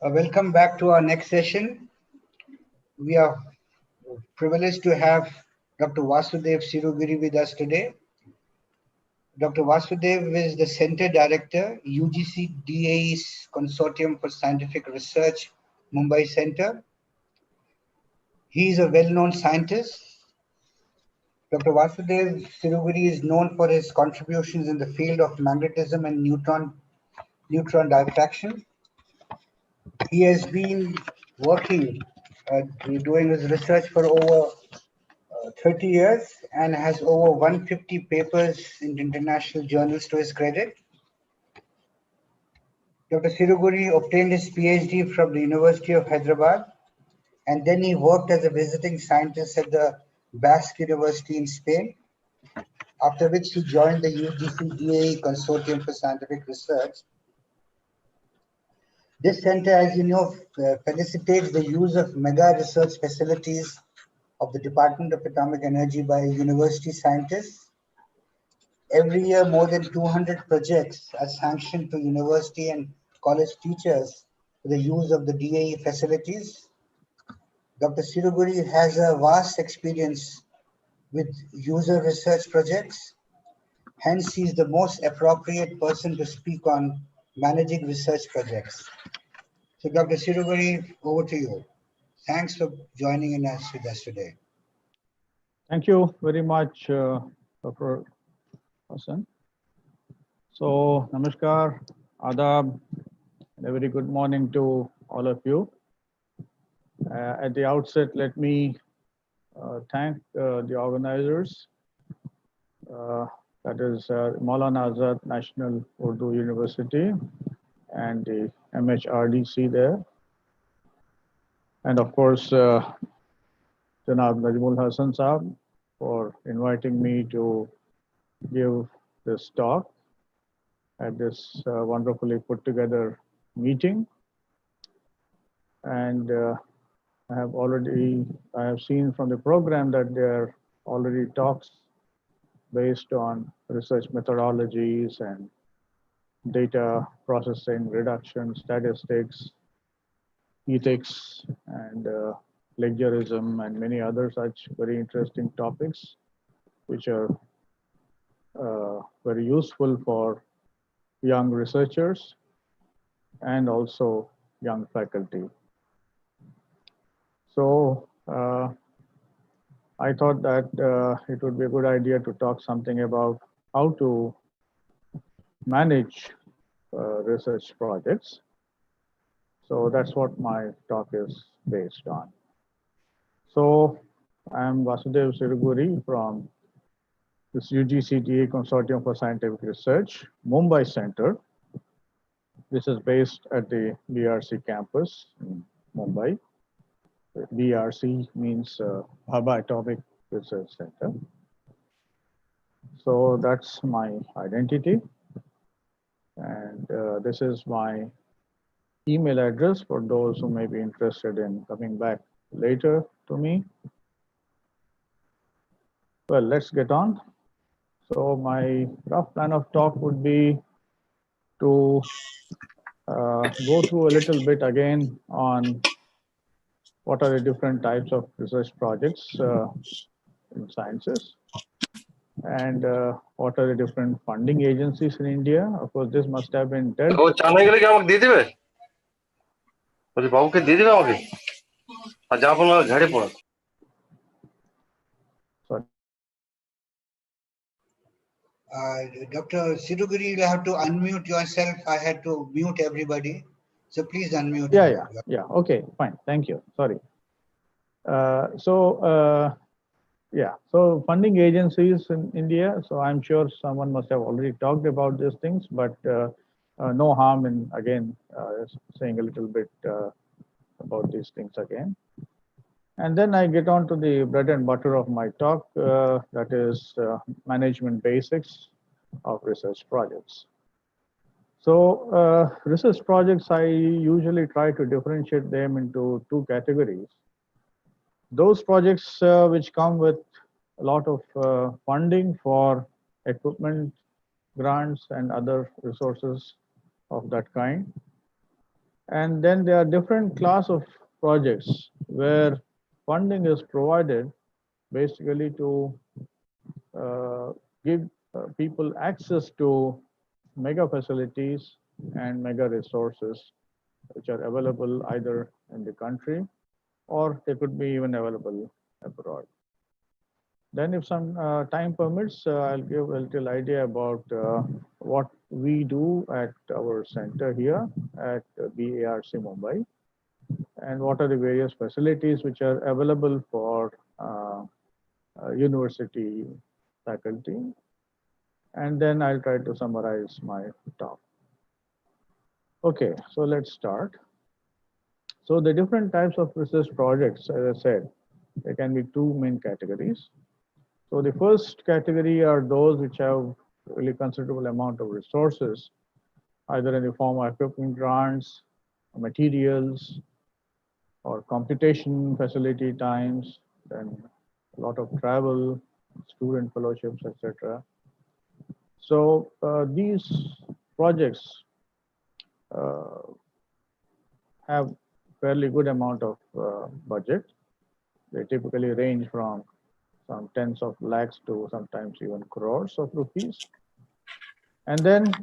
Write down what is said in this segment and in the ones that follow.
Welcome back to our next session. We are privileged to have Dr. Vasudev Siruguri with us today. Dr. Vasudev is the Center Director, UGC DAE's Consortium for Scientific Research, Mumbai Center. He is a well-known scientist. Dr. Vasudev Siruguri is known for his contributions in the field of magnetism and neutron diffraction. He has been working, doing his research for over 30 years and has over 150 papers in international journals to his credit. Dr. Siruguri obtained his PhD from the University of Hyderabad, and then he worked as a visiting scientist at the Basque University in Spain, after which he joined the UGC DAE Consortium for Scientific Research. This center, as you know, felicitates the use of mega research facilities of the Department of Atomic Energy by university scientists. Every year, more than 200 projects are sanctioned to university and college teachers for the use of the DAE facilities. Dr. Siruguri has a vast experience with user research projects. Hence, he is the most appropriate person to speak on managing research projects. So, Dr. Siruguri, over to you. Thanks for joining us with us today. Thank you very much, Dr. Hassan. So, namaskar, adab, and a very good morning to all of you. At the outset, let me thank the organizers, that is Maulana Azad National Urdu University and the MHRDC there. And of course, Janab Najmul Hassan Saab for inviting me to give this talk at this wonderfully put together meeting. And I have seen from the program that there are already talks based on research methodologies and data processing, reduction, statistics, ethics, and plagiarism, and many other such very interesting topics, which are very useful for young researchers and also young faculty. So I thought that it would be a good idea to talk something about how to manage research projects. So that's what my talk is based on. So I'm Vasudev Siruguri from this UGC DAE Consortium for Scientific Research, Mumbai Center. This is based at the BRC campus in Mumbai. BRC means Bhabha Atomic Research Center. So that's my identity. And this is my email address for those who may be interested in coming back later to me. Well, let's get on. So my rough plan of talk would be to go through a little bit again on what are the different types of research projects in sciences, and what are the different funding agencies in India. Of course, this must have been dealt. Dr. Siruguri, you have to unmute yourself. I had to mute everybody. So please unmute. Yeah. Okay, fine. Thank you. Sorry. So funding agencies in India. So I'm sure someone must have already talked about these things, but no harm in again saying a little bit about these things again. And then I get on to the bread and butter of my talk, that is management basics of research projects. So research projects, I usually try to differentiate them into two categories. Those projects which come with a lot of funding for equipment, grants, and other resources of that kind. And then there are different class of projects where funding is provided basically to uh, give people access to mega facilities and mega resources which are available either in the country or they could be even available abroad. Then if some time permits, I'll give a little idea about what we do at our center here at BARC Mumbai and what are the various facilities which are available for university faculty. And then I'll try to summarize my talk. Okay, so let's start. So the different types of research projects, as I said, there can be two main categories. So the first category are those which have really considerable amount of resources, either in the form of equipment grants, materials, or computation facility times, then a lot of travel, student fellowships, etc. So these projects uh, have fairly good amount of budget. They typically range from some tens of lakhs to sometimes even crores of rupees. And then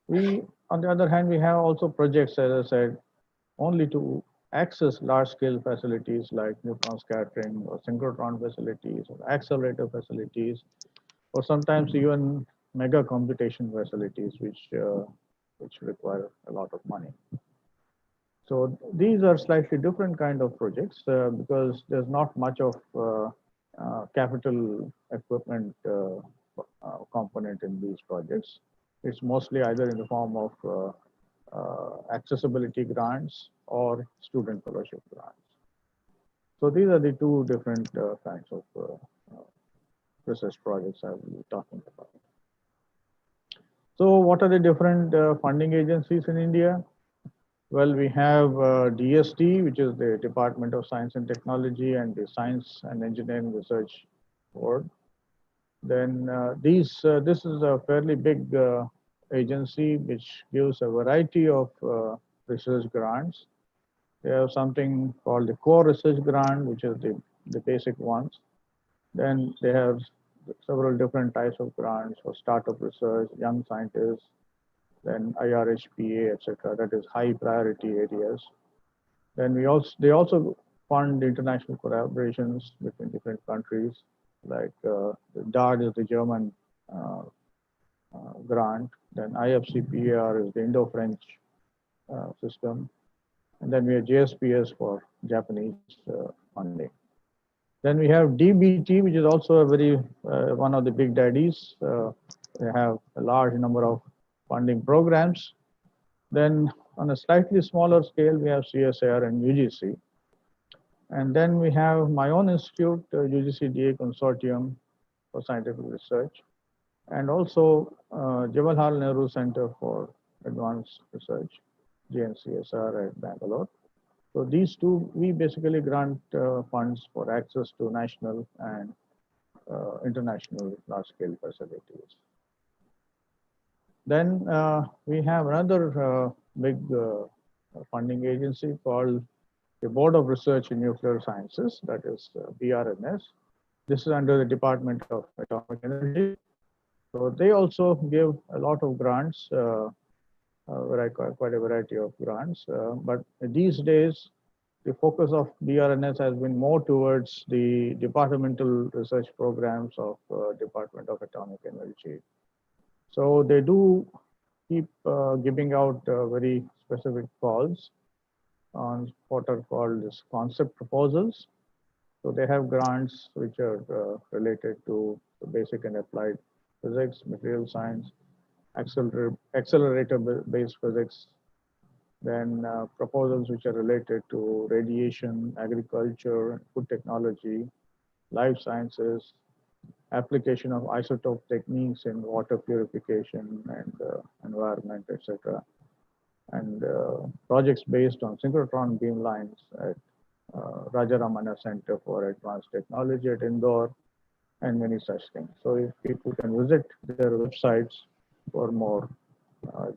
we, on the other hand, we have also projects, as I said, only to access large-scale facilities like neutron scattering or synchrotron facilities or accelerator facilities, or sometimes even mega computation facilities, which require a lot of money. So these are slightly different kind of projects because there's not much of capital equipment component in these projects. It's mostly either in the form of accessibility grants or student fellowship grants. So these are the two different kinds of research projects I will be talking about. So what are the different funding agencies in India? Well, we have DST, which is the Department of Science and Technology, and the Science and Engineering Research Board. Then this is a fairly big agency which gives a variety of research grants. They have something called the core research grant, which is the basic ones. Then they have several different types of grants for startup research, young scientists, then IRHPA, etc. That is high priority areas. Then they also fund international collaborations between different countries, like the DARD is the German grant. Then IFCPAR is the Indo-French system, and then we have JSPS for Japanese funding. Then we have DBT, which is also a very one of the big daddies. They have a large number of funding programs. Then on a slightly smaller scale, we have CSIR and UGC. And then we have my own institute, UGC-DA Consortium for Scientific Research, and also Jawaharlal Nehru Center for Advanced Research, JNCSR at Bangalore. So these two, we basically grant funds for access to national and international large-scale facilities. Then we have another big funding agency called the Board of Research in Nuclear Sciences, that is BRNS. This is under the Department of Atomic Energy. So they also give a lot of grants, quite a variety of grants. But these days, the focus of BRNS has been more towards the departmental research programs of Department of Atomic Energy. So they do keep giving out very specific calls on what are called as concept proposals. So they have grants which are related to the basic and applied physics, material science, accelerator-based physics, then proposals which are related to radiation, agriculture, food technology, life sciences, application of isotope techniques in water purification and environment, etc. And projects based on synchrotron beamlines at Rajaramana Center for Advanced Technology at Indore, and many such things. So if people can visit their websites for more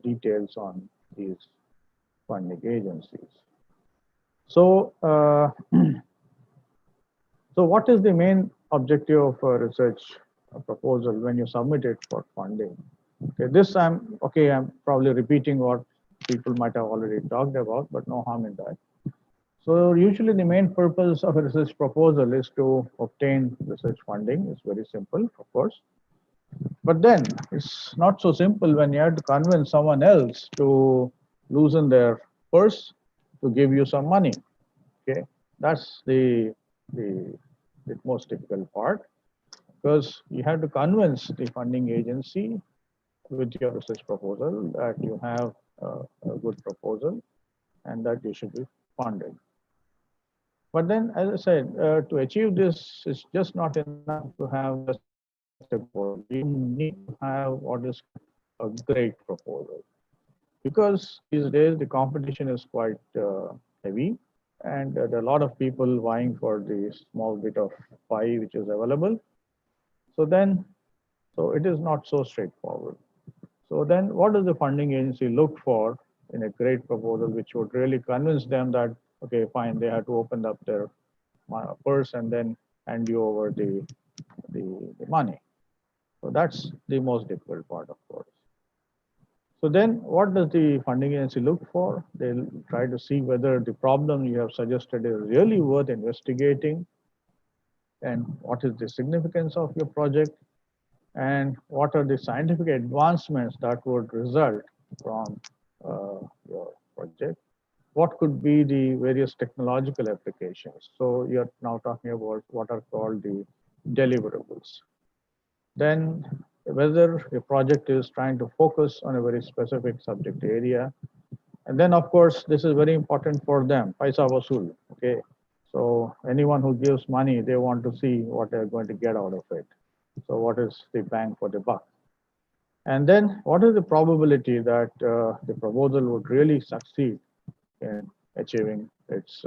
details on these funding agencies. So, so what is the main objective of a research proposal when you submit it for funding? Okay, I'm probably repeating what people might have already talked about, but no harm in that. So usually the main purpose of a research proposal is to obtain research funding. It's very simple, of course. But then it's not so simple when you have to convince someone else to loosen their purse to give you some money. Okay, that's the, the most difficult part, because you have to convince the funding agency with your research proposal that you have a good proposal and that you should be funded. But then, as I said, to achieve this, it's just not enough to have just a proposal. You need to have what is a great proposal. Because these days the competition is quite heavy, and there are a lot of people vying for the small bit of pie which is available. So then, so it is not so straightforward. So then what does the funding agency look for in a great proposal which would really convince them that, okay, fine, they have to open up their purse and then hand you over the money. So that's the most difficult part, of course. So then what does the funding agency look for? They'll try to see whether the problem you have suggested is really worth investigating, and what is the significance of your project, and what are the scientific advancements that would result from your project. What could be the various technological applications? So you're now talking about what are called the deliverables. Then whether a project is trying to focus on a very specific subject area. And then of course, this is very important for them, paisa vasool, okay? So anyone who gives money, they want to see what they're going to get out of it. So what is the bang for the buck? And then what is the probability that the proposal would really succeed in achieving its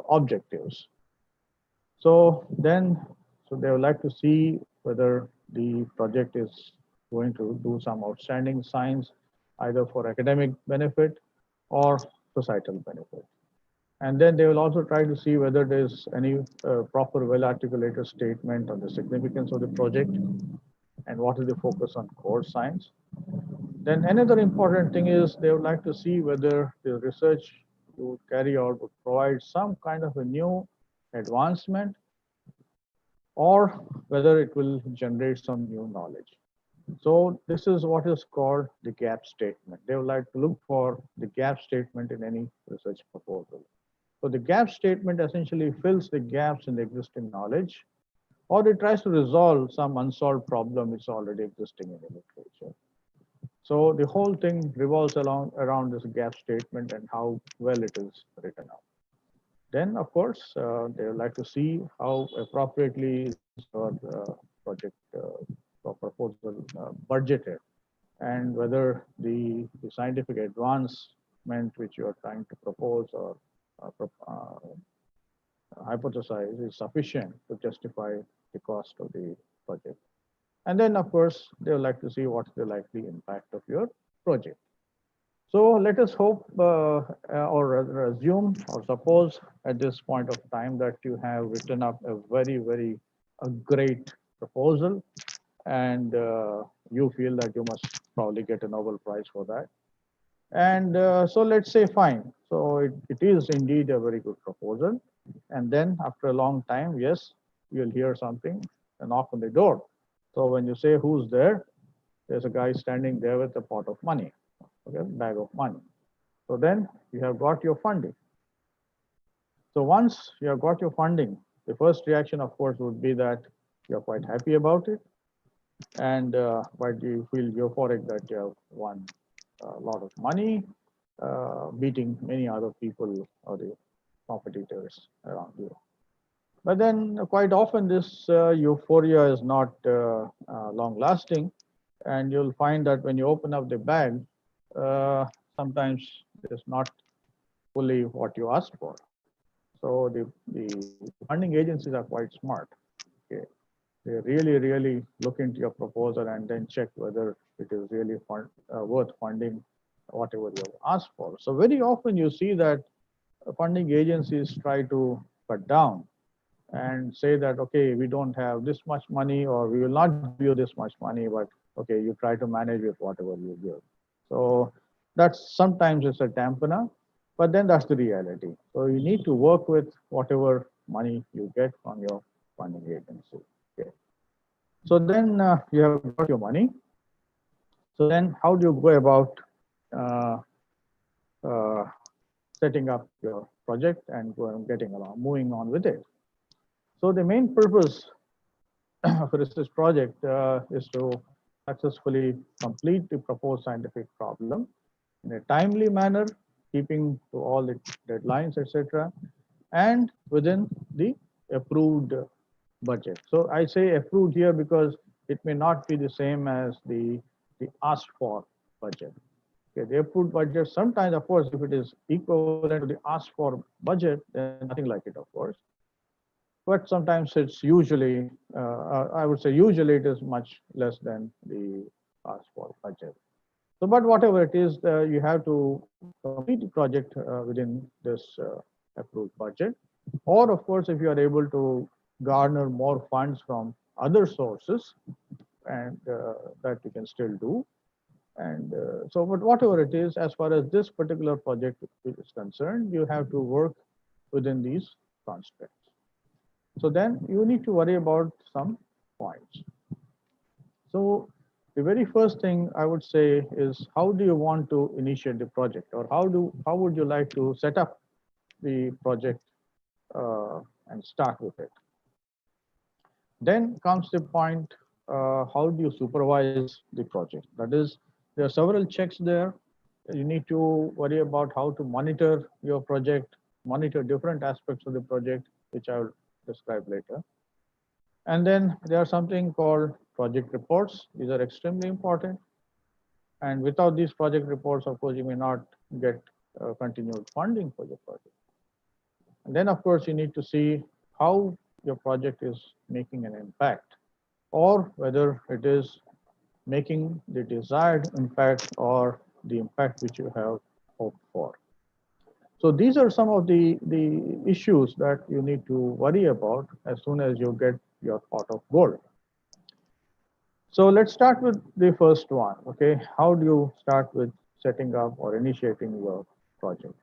objectives? So then, so they would like to see whether the project is going to do some outstanding science, either for academic benefit or societal benefit. And then they will also try to see whether there's any proper well-articulated statement on the significance of the project and what is the focus on core science. Then another important thing is they would like to see whether the research you would carry out would provide some kind of a new advancement, or whether it will generate some new knowledge. So this is what is called the gap statement. They would like to look for the gap statement in any research proposal. So the gap statement essentially fills the gaps in the existing knowledge, or it tries to resolve some unsolved problem which is already existing in the literature. So the whole thing revolves around this gap statement and how well it is written out. Then, of course, they would like to see how appropriately is your project proposal budgeted, and whether the scientific advancement which you are trying to propose or hypothesize is sufficient to justify the cost of the project. And then, of course, they would like to see what's the likely impact of your project. So let us hope or rather assume or suppose at this point of time that you have written up a very a great proposal, and you feel that you must probably get a Nobel Prize for that. And so let's say fine. So it is indeed a very good proposal. And then after a long time, yes, you'll hear something, a knock on the door. So when you say who's there, there's a guy standing there with a pot of money, okay, bag of money. So then you have got your funding. So once you have got your funding, the first reaction, of course, would be that you're quite happy about it, and but you feel euphoric that you have won a lot of money, beating many other people or the competitors around you. But then quite often this euphoria is not long lasting, and you'll find that when you open up the bag, sometimes it's not fully what you asked for. So the funding agencies are quite smart. Okay. They really look into your proposal and then check whether it is really worth funding whatever you ask for. So very often you see that funding agencies try to cut down and say that, okay, we don't have this much money, or we will not give you this much money, but okay, you try to manage with whatever you give. So that's sometimes it's a dampener, but then that's the reality. So you need to work with whatever money you get from your funding agency. Okay. So then you have got your money. So then how do you go about uh, uh, setting up your project and getting along, moving on with it? So the main purpose of a research project is to successfully complete the proposed scientific problem in a timely manner, keeping to all the deadlines, etc., and within the approved budget. So I say approved here because it may not be the same as the asked for budget. Okay, the approved budget, sometimes, of course, if it is equivalent to the asked for budget, then nothing like it, of course. But sometimes it's usually, I would say usually it is much less than the asked for budget. So, but whatever it is, you have to complete the project within this approved budget. Or of course, if you are able to garner more funds from other sources, and that you can still do. And so, but whatever it is, as far as this particular project is concerned, you have to work within these constraints. So then you need to worry about some points. So the very first thing I would say is, how do you want to initiate the project, or how would you like to set up the project and start with it? Then comes the point, how do you supervise the project? That is, there are several checks there. You need to worry about how to monitor your project, monitor different aspects of the project, which I will describe later. And then there are something called project reports. These are extremely important. And without these project reports, of course, you may not get continued funding for your project. And then, of course, you need to see how your project is making an impact, or whether it is making the desired impact or the impact which you have hoped for. So these are some of the issues that you need to worry about as soon as you get your pot of gold. So let's start with the first one. Okay, how do you start with setting up or initiating your project?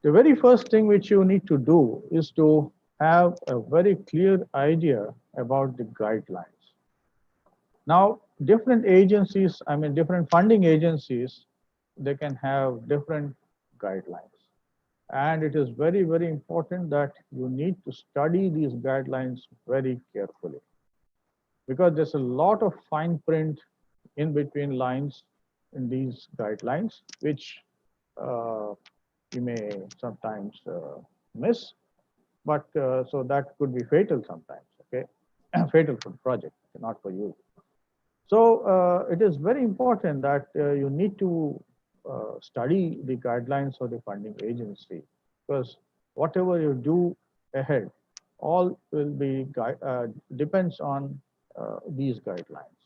The very first thing which you need to do is to have a very clear idea about the guidelines. Now, different agencies, I mean, different funding agencies, they can have different guidelines. And it is very, very important that you need to study these guidelines very carefully, because there's a lot of fine print in between lines in these guidelines, which uh, you may sometimes miss, but so that could be fatal sometimes, okay? Fatal for the project, not for you. So it is very important that you need to study the guidelines of the funding agency, because whatever you do ahead, all will be depends on these guidelines.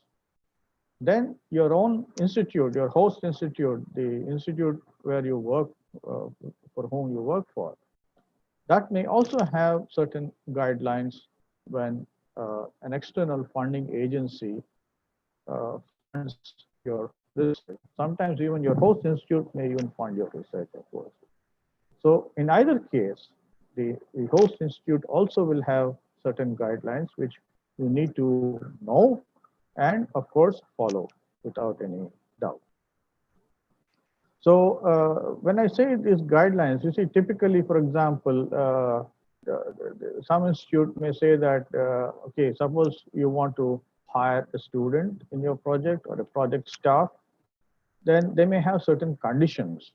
Then your own institute, your host institute, the institute where you work, for whom you work for, that may also have certain guidelines when an external funding agency funds your research. Sometimes even your host institute may even fund your research, of course. So in either case, the host institute also will have certain guidelines which you need to know and, of course, follow without any doubt. So when I say these guidelines, you see, typically, for example, some institute may say that, okay, suppose you want to hire a student in your project or a project staff, then they may have certain conditions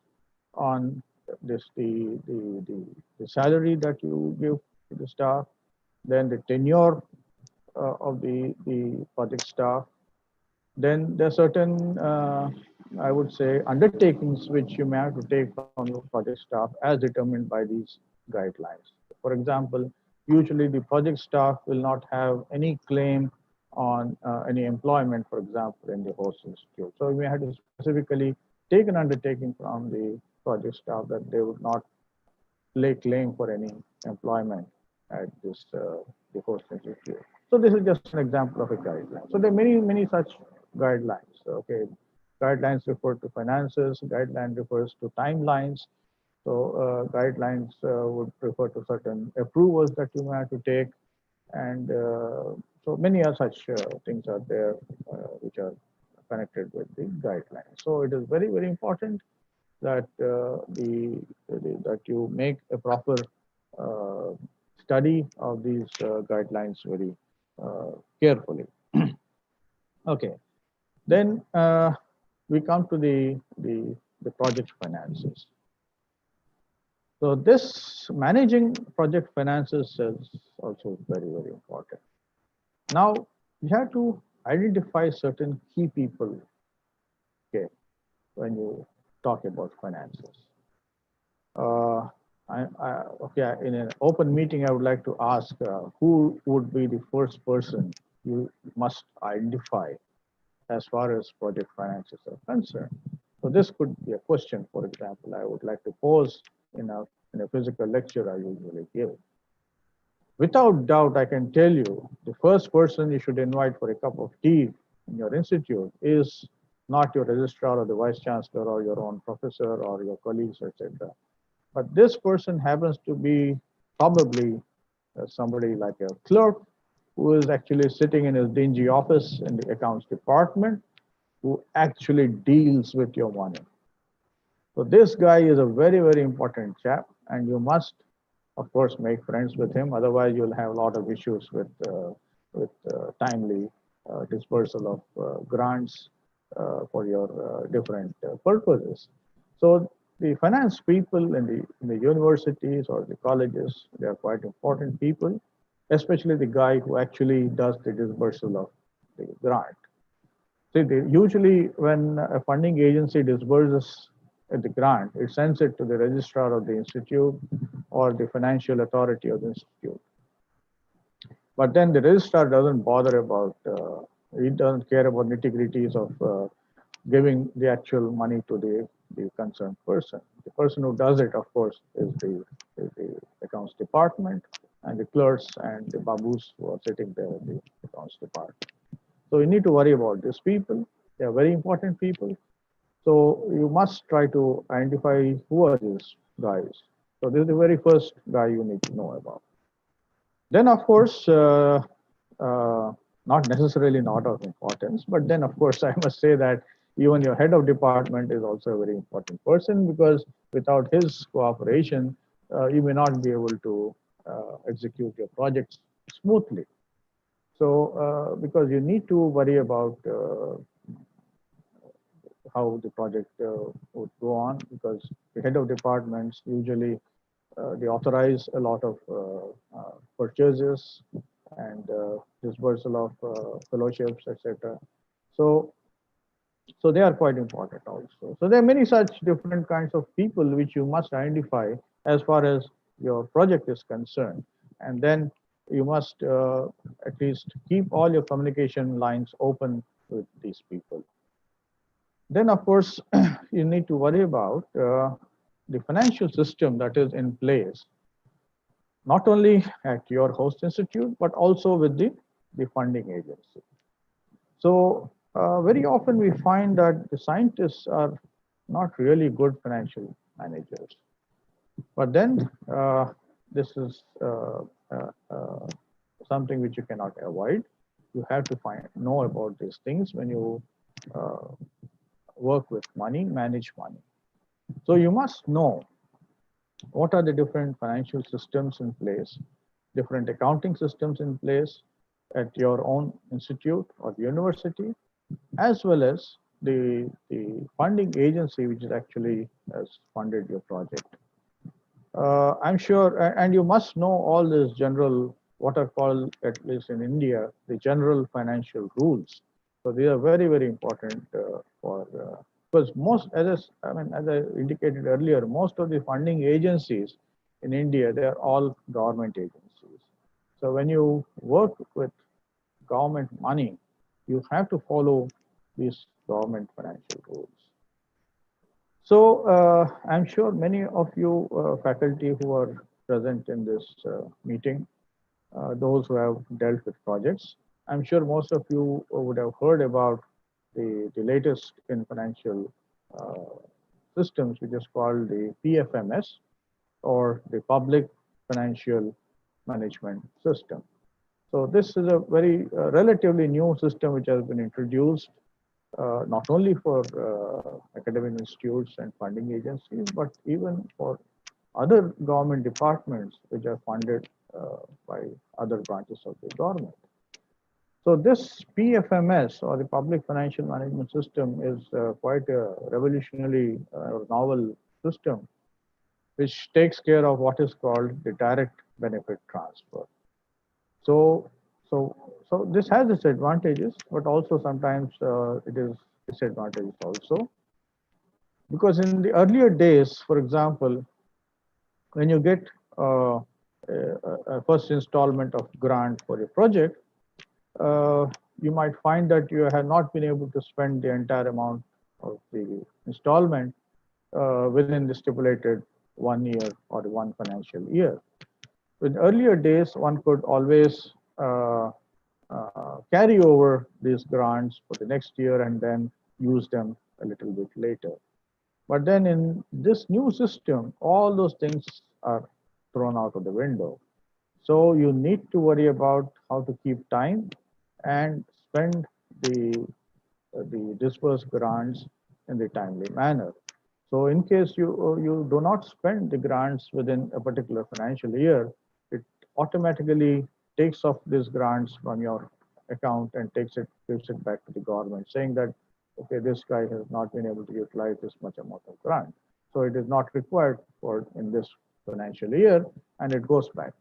on this, the salary that you give to the staff, then the tenure of the project staff. Then there are certain, I would say, undertakings which you may have to take from your project staff as determined by these guidelines. For example, usually the project staff will not have any claim on any employment, for example, in the host institute. So we have to specifically take an undertaking from the project staff that they would not lay claim for any employment at this the host institute. So this is just an example of a guideline. So there are many such guidelines. Okay, guidelines refer to finances. Guideline refers to timelines. So guidelines would refer to certain approvals that you may have to take, and so many are such things are there which are connected with the guidelines. So it is very important that that you make a proper uh, study of these guidelines very carefully. Okay, then we come to the project finances. So this managing project finances is also very important. Now you have to identify certain key people. Okay, when you talk about finances. Uh, okay, in an open meeting, I would like to ask who would be the first person you must identify as far as project finances are concerned. So this could be a question, for example, I would like to pose in a physical lecture I usually give. Without doubt, I can tell you the first person you should invite for a cup of tea in your institute is not your registrar or the vice chancellor or your own professor or your colleagues, etc. But this person happens to be probably somebody like a clerk who is actually sitting in his dingy office in the accounts department who actually deals with your money. So this guy is a very important chap, and you must, of course, make friends with him. Otherwise, you'll have a lot of issues with timely dispersal of grants for your different purposes. So the finance people in the universities or the colleges, they are quite important people, especially the guy who actually does the dispersal of the grant. See, usually when a funding agency disburses the grant, it sends it to the registrar of the institute or the financial authority of the institute. But then the registrar doesn't bother about, he doesn't care about nitty-gritties of giving the actual money to the concerned person. The person who does it, of course, is the accounts department and the clerks and the babus who are sitting there in the accounts department. So you need to worry about these people. They are very important people. So you must try to identify who are these guys. So this is the very first guy you need to know about. Then, of course, uh, not necessarily not of importance, but then, of course, I must say that even your head of department is also a very important person because without his cooperation, you may not be able to execute your projects smoothly. So, because you need to worry about how the project would go on, because the head of departments usually they authorize a lot of purchases and dispersal of fellowships, etc. So, so they are quite important also. So there are many such different kinds of people which you must identify as far as your project is concerned, and then you must at least keep all your communication lines open with these people. Then, of course, you need to worry about the financial system that is in place, not only at your host institute, but also with the funding agency. So very often we find that the scientists are not really good financial managers. But then this is something which you cannot avoid. You have to know about these things when you uh, work with money, manage money. So you must know what are the different financial systems in place, different accounting systems in place at your own institute or university, as well as the funding agency which is actually has funded your project. I'm sure, and you must know all these general, what are called, at least in India, the general financial rules. So these are very important for, because most, as I indicated earlier, most of the funding agencies in India, they are all government agencies. So when you work with government money, you have to follow these government financial rules. I'm sure many of you faculty who are present in this meeting, those who have dealt with projects, I'm sure most of you would have heard about the latest in financial systems, which is called the PFMS, or the Public Financial Management System. So this is a very relatively new system which has been introduced not only for academic institutes and funding agencies, but even for other government departments which are funded by other branches of the government. So this PFMS, or the Public Financial Management System, is quite a revolutionary or novel system which takes care of what is called the direct benefit transfer. So, so, so this has its advantages, but also sometimes it is disadvantages also. Because in the earlier days, for example, when you get a first installment of grant for a project, you might find that you have not been able to spend the entire amount of the installment within the stipulated 1 year or 1 financial year. In earlier days, one could always carry over these grants for the next year and then use them a little bit later. But then in this new system, all those things are thrown out of the window. So you need to worry about how to keep time and spend the disbursed grants in the timely manner. So in case you do not spend the grants within a particular financial year, it automatically takes off these grants from your account and gives it back to the government, saying that, okay, this guy has not been able to utilize this much amount of grant, so it is not required for in this financial year, and it goes back.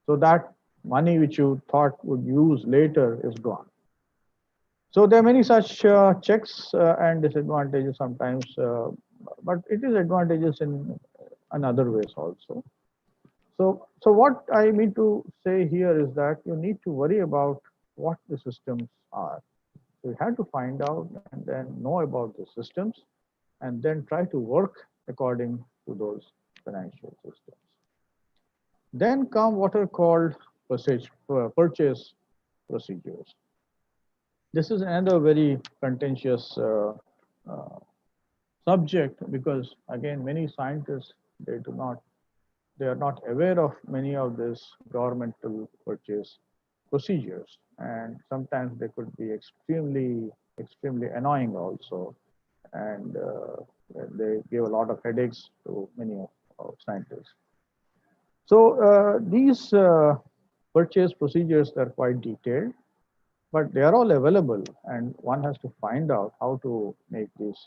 So that money which you thought would use later is gone. So there are many such checks and disadvantages sometimes, but it is advantages in other ways also. So what I mean to say here is that you need to worry about what the systems are. So you have to find out and then know about the systems, and then try to work according to those financial systems. Then come what are called purchase procedures. This is another very contentious uh, subject, because again, many scientists, they are not aware of many of these governmental purchase procedures, and sometimes they could be extremely annoying also, and they give a lot of headaches to many of scientists. So these purchase procedures are quite detailed, but they are all available, and one has to find out how to make these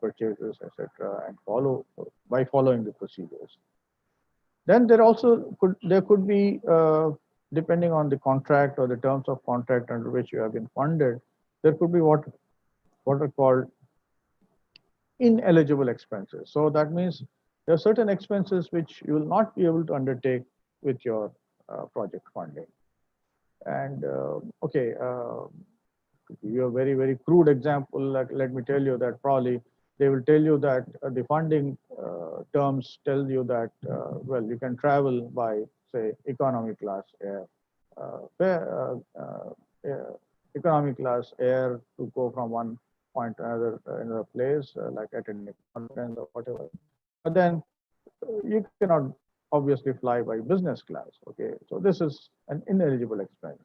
purchases, etc., and following the procedures. Then there could be, depending on the contract or the terms of contract under which you have been funded, there could be what are called ineligible expenses. So that means there are certain expenses which you will not be able to undertake with your project funding. And okay, to give you a very crude example, let me tell you that probably they will tell you that the funding terms tell you that, well, you can travel by, say, economy class air, economy class air, to go from one point to another place, like attending a conference or whatever. But then you cannot obviously fly by business class. Okay, so this is an ineligible expense.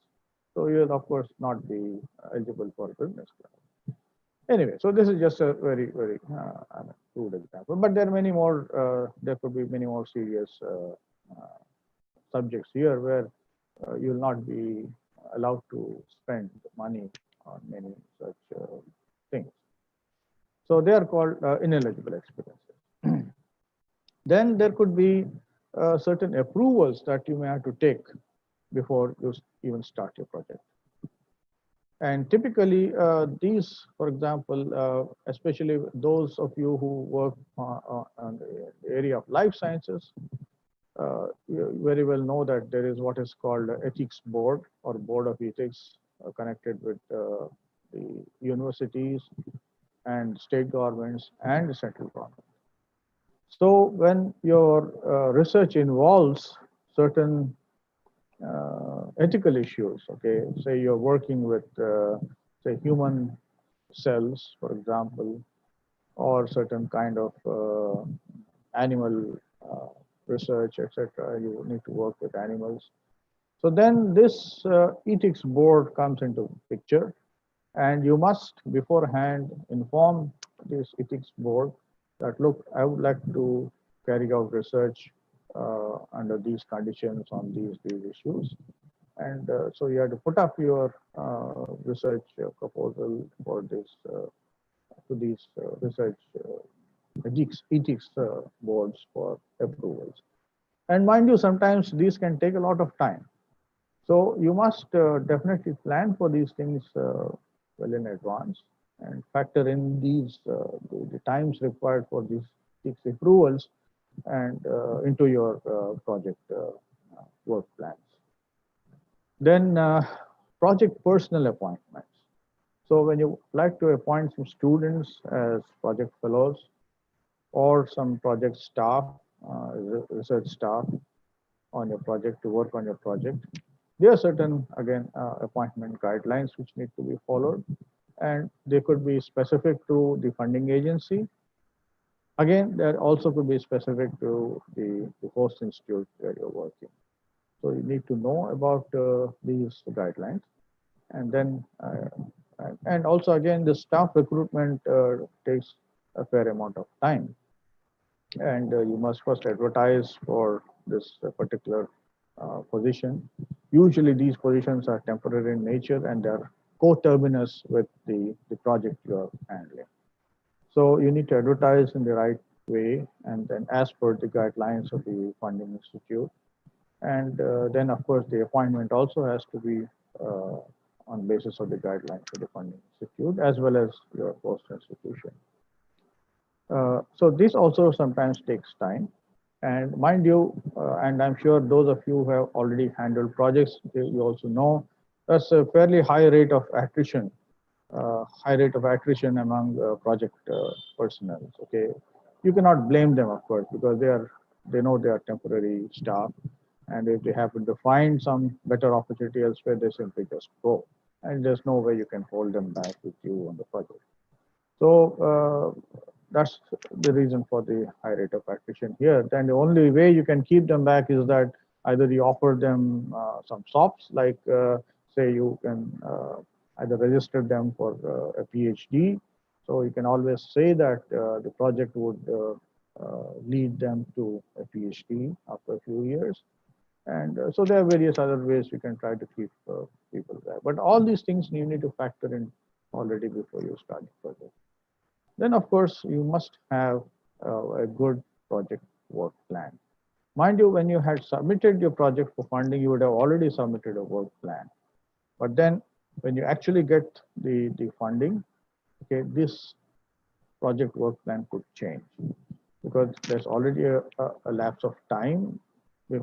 So you will of course not be eligible for business class. Anyway, so this is just a very crude example, but there are many more. There could be many more serious subjects here where you will not be allowed to spend money on many such things. So they are called ineligible expenses. Then there could be certain approvals that you may have to take before you even start your project. And typically, these, for example, especially those of you who work on the area of life sciences, you very well know that there is what is called ethics board, or board of ethics, connected with the universities and state governments and the central government. So when your research involves certain ethical issues, okay, say you're working with, say, human cells, for example, or certain kind of animal research, etc. You need to work with animals. So then this ethics board comes into picture, and you must beforehand inform this ethics board that, look, I would like to carry out research under these conditions on these issues. And so you have to put up your research proposal for this to these research ethics boards for approvals. And mind you, sometimes these can take a lot of time. So you must definitely plan for these things well in advance and factor in the times required for these six approvals and into your project work plans. Then project personnel appointments. So when you like to appoint some students as project fellows or some project staff, research staff on your project to work on your project, there are certain, again, appointment guidelines which need to be followed, and they could be specific to the funding agency. Again, there also could be specific to the host institute where you're working. So you need to know about these guidelines, and then, and also again, the staff recruitment takes a fair amount of time, and you must first advertise for this particular position. Usually these positions are temporary in nature and they're coterminous with the project you're handling. So you need to advertise in the right way and then as per the guidelines of the funding institute. And then of course the appointment also has to be on basis of the guidelines of the funding institute as well as your host institution. So this also sometimes takes time. And mind you, and I'm sure those of you who have already handled projects, you also know there's a fairly high rate of attrition among project personnel. Okay, you cannot blame them, of course, because they know they are temporary staff, and if they happen to find some better opportunity elsewhere, they simply just go, and there's no way you can hold them back with you on the project. So that's the reason for the high rate of attrition here. Then the only way you can keep them back is that either you offer them some softs, like say you can either register them for a PhD. So you can always say that the project would lead them to a PhD after a few years. And so there are various other ways you can try to keep people there. But all these things you need to factor in already before you start the project. Then, of course, you must have a good project work plan. Mind you, when you had submitted your project for funding, you would have already submitted a work plan. But then when you actually get the funding, okay, this project work plan could change because there's already a lapse of time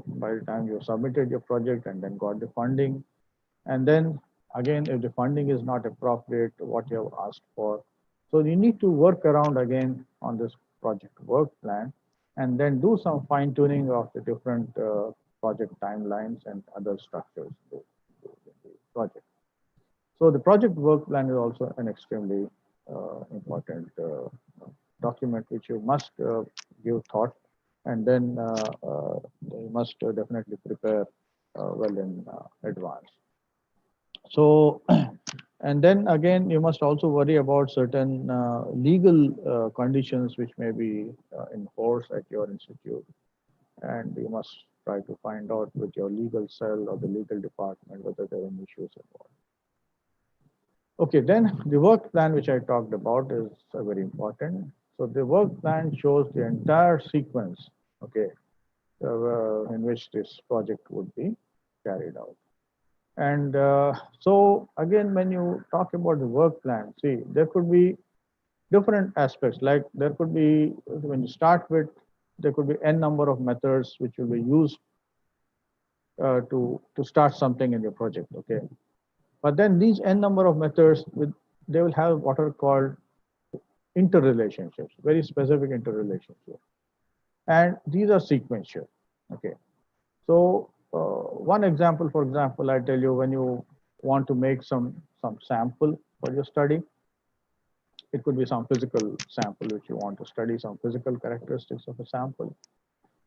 by the time you submitted your project and then got the funding. And then again, if the funding is not appropriate, what you have asked for. So you need to work around again on this project work plan and then do some fine tuning of the different project timelines and other structures in the project. So the project work plan is also an extremely important document which you must give thought and then you must definitely prepare well in advance. So, and then again, you must also worry about certain legal conditions which may be in force at your institute. And you must try to find out with your legal cell or the legal department whether there are any issues involved. Okay, then the work plan which I talked about is very important. So the work plan shows the entire sequence, okay, in which this project would be carried out. And so again, when you talk about the work plan, see, there could be different aspects. Like there could be, when you start with, there could be n number of methods which will be used to start something in your project, okay? But then these n number of methods, they will have what are called interrelationships, very specific interrelationships. And these are sequential. Okay. So one example, for example, I tell you, when you want to make some sample for your study, it could be some physical sample which you want to study, some physical characteristics of a sample.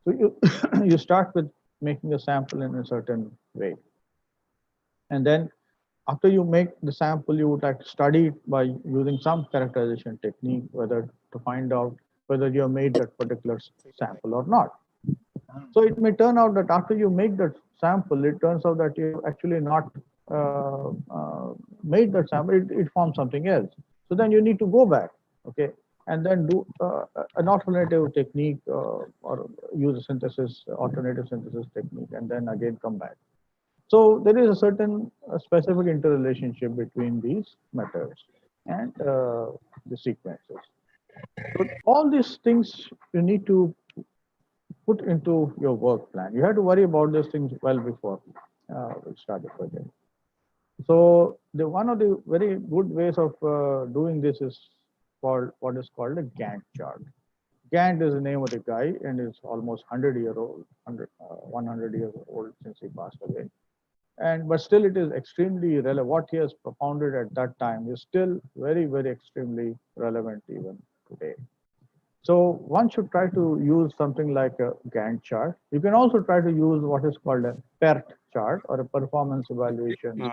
So you you start with making a sample in a certain way, and then after you make the sample, you would like to study it by using some characterization technique, whether to find out whether you have made that particular sample or not. So it may turn out that after you make that sample, it turns out that you actually not made that sample, it forms something else. So then you need to go back, okay, and then do an alternative technique or use a synthesis, alternative synthesis technique, and then again come back. So there is a certain specific interrelationship between these methods and the sequences. So all these things you need to put into your work plan. You have to worry about these things well before we start the project. So the one of the very good ways of doing this is called what is called a Gantt chart. Gantt is the name of the guy, and is almost 100-year old, 100 years old since he passed away. And but still, it is extremely relevant. What he has propounded at that time is still very, very extremely relevant even today. So one should try to use something like a Gantt chart. You can also try to use what is called a PERT chart, or a performance evaluation.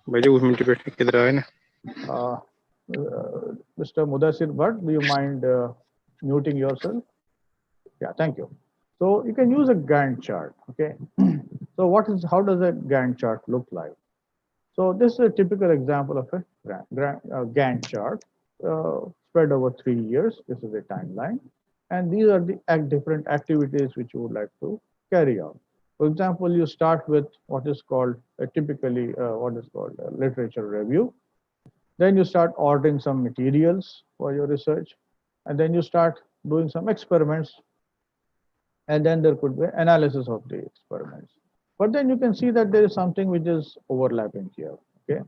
भाई उस minute पे किधर आए ना Mr. Mudassir Bhatt, do you mind muting yourself? Yeah, thank you. So you can use a Gantt chart. Okay. So how does a Gantt chart look like? So this is a typical example of a Gantt chart spread over 3 years. This is a timeline. And these are the different activities which you would like to carry out. For example, you start with what is called typically what is called a literature review. Then you start ordering some materials for your research. And then you start doing some experiments. And then there could be analysis of the experiments. But then you can see that there is something which is overlapping here. Okay.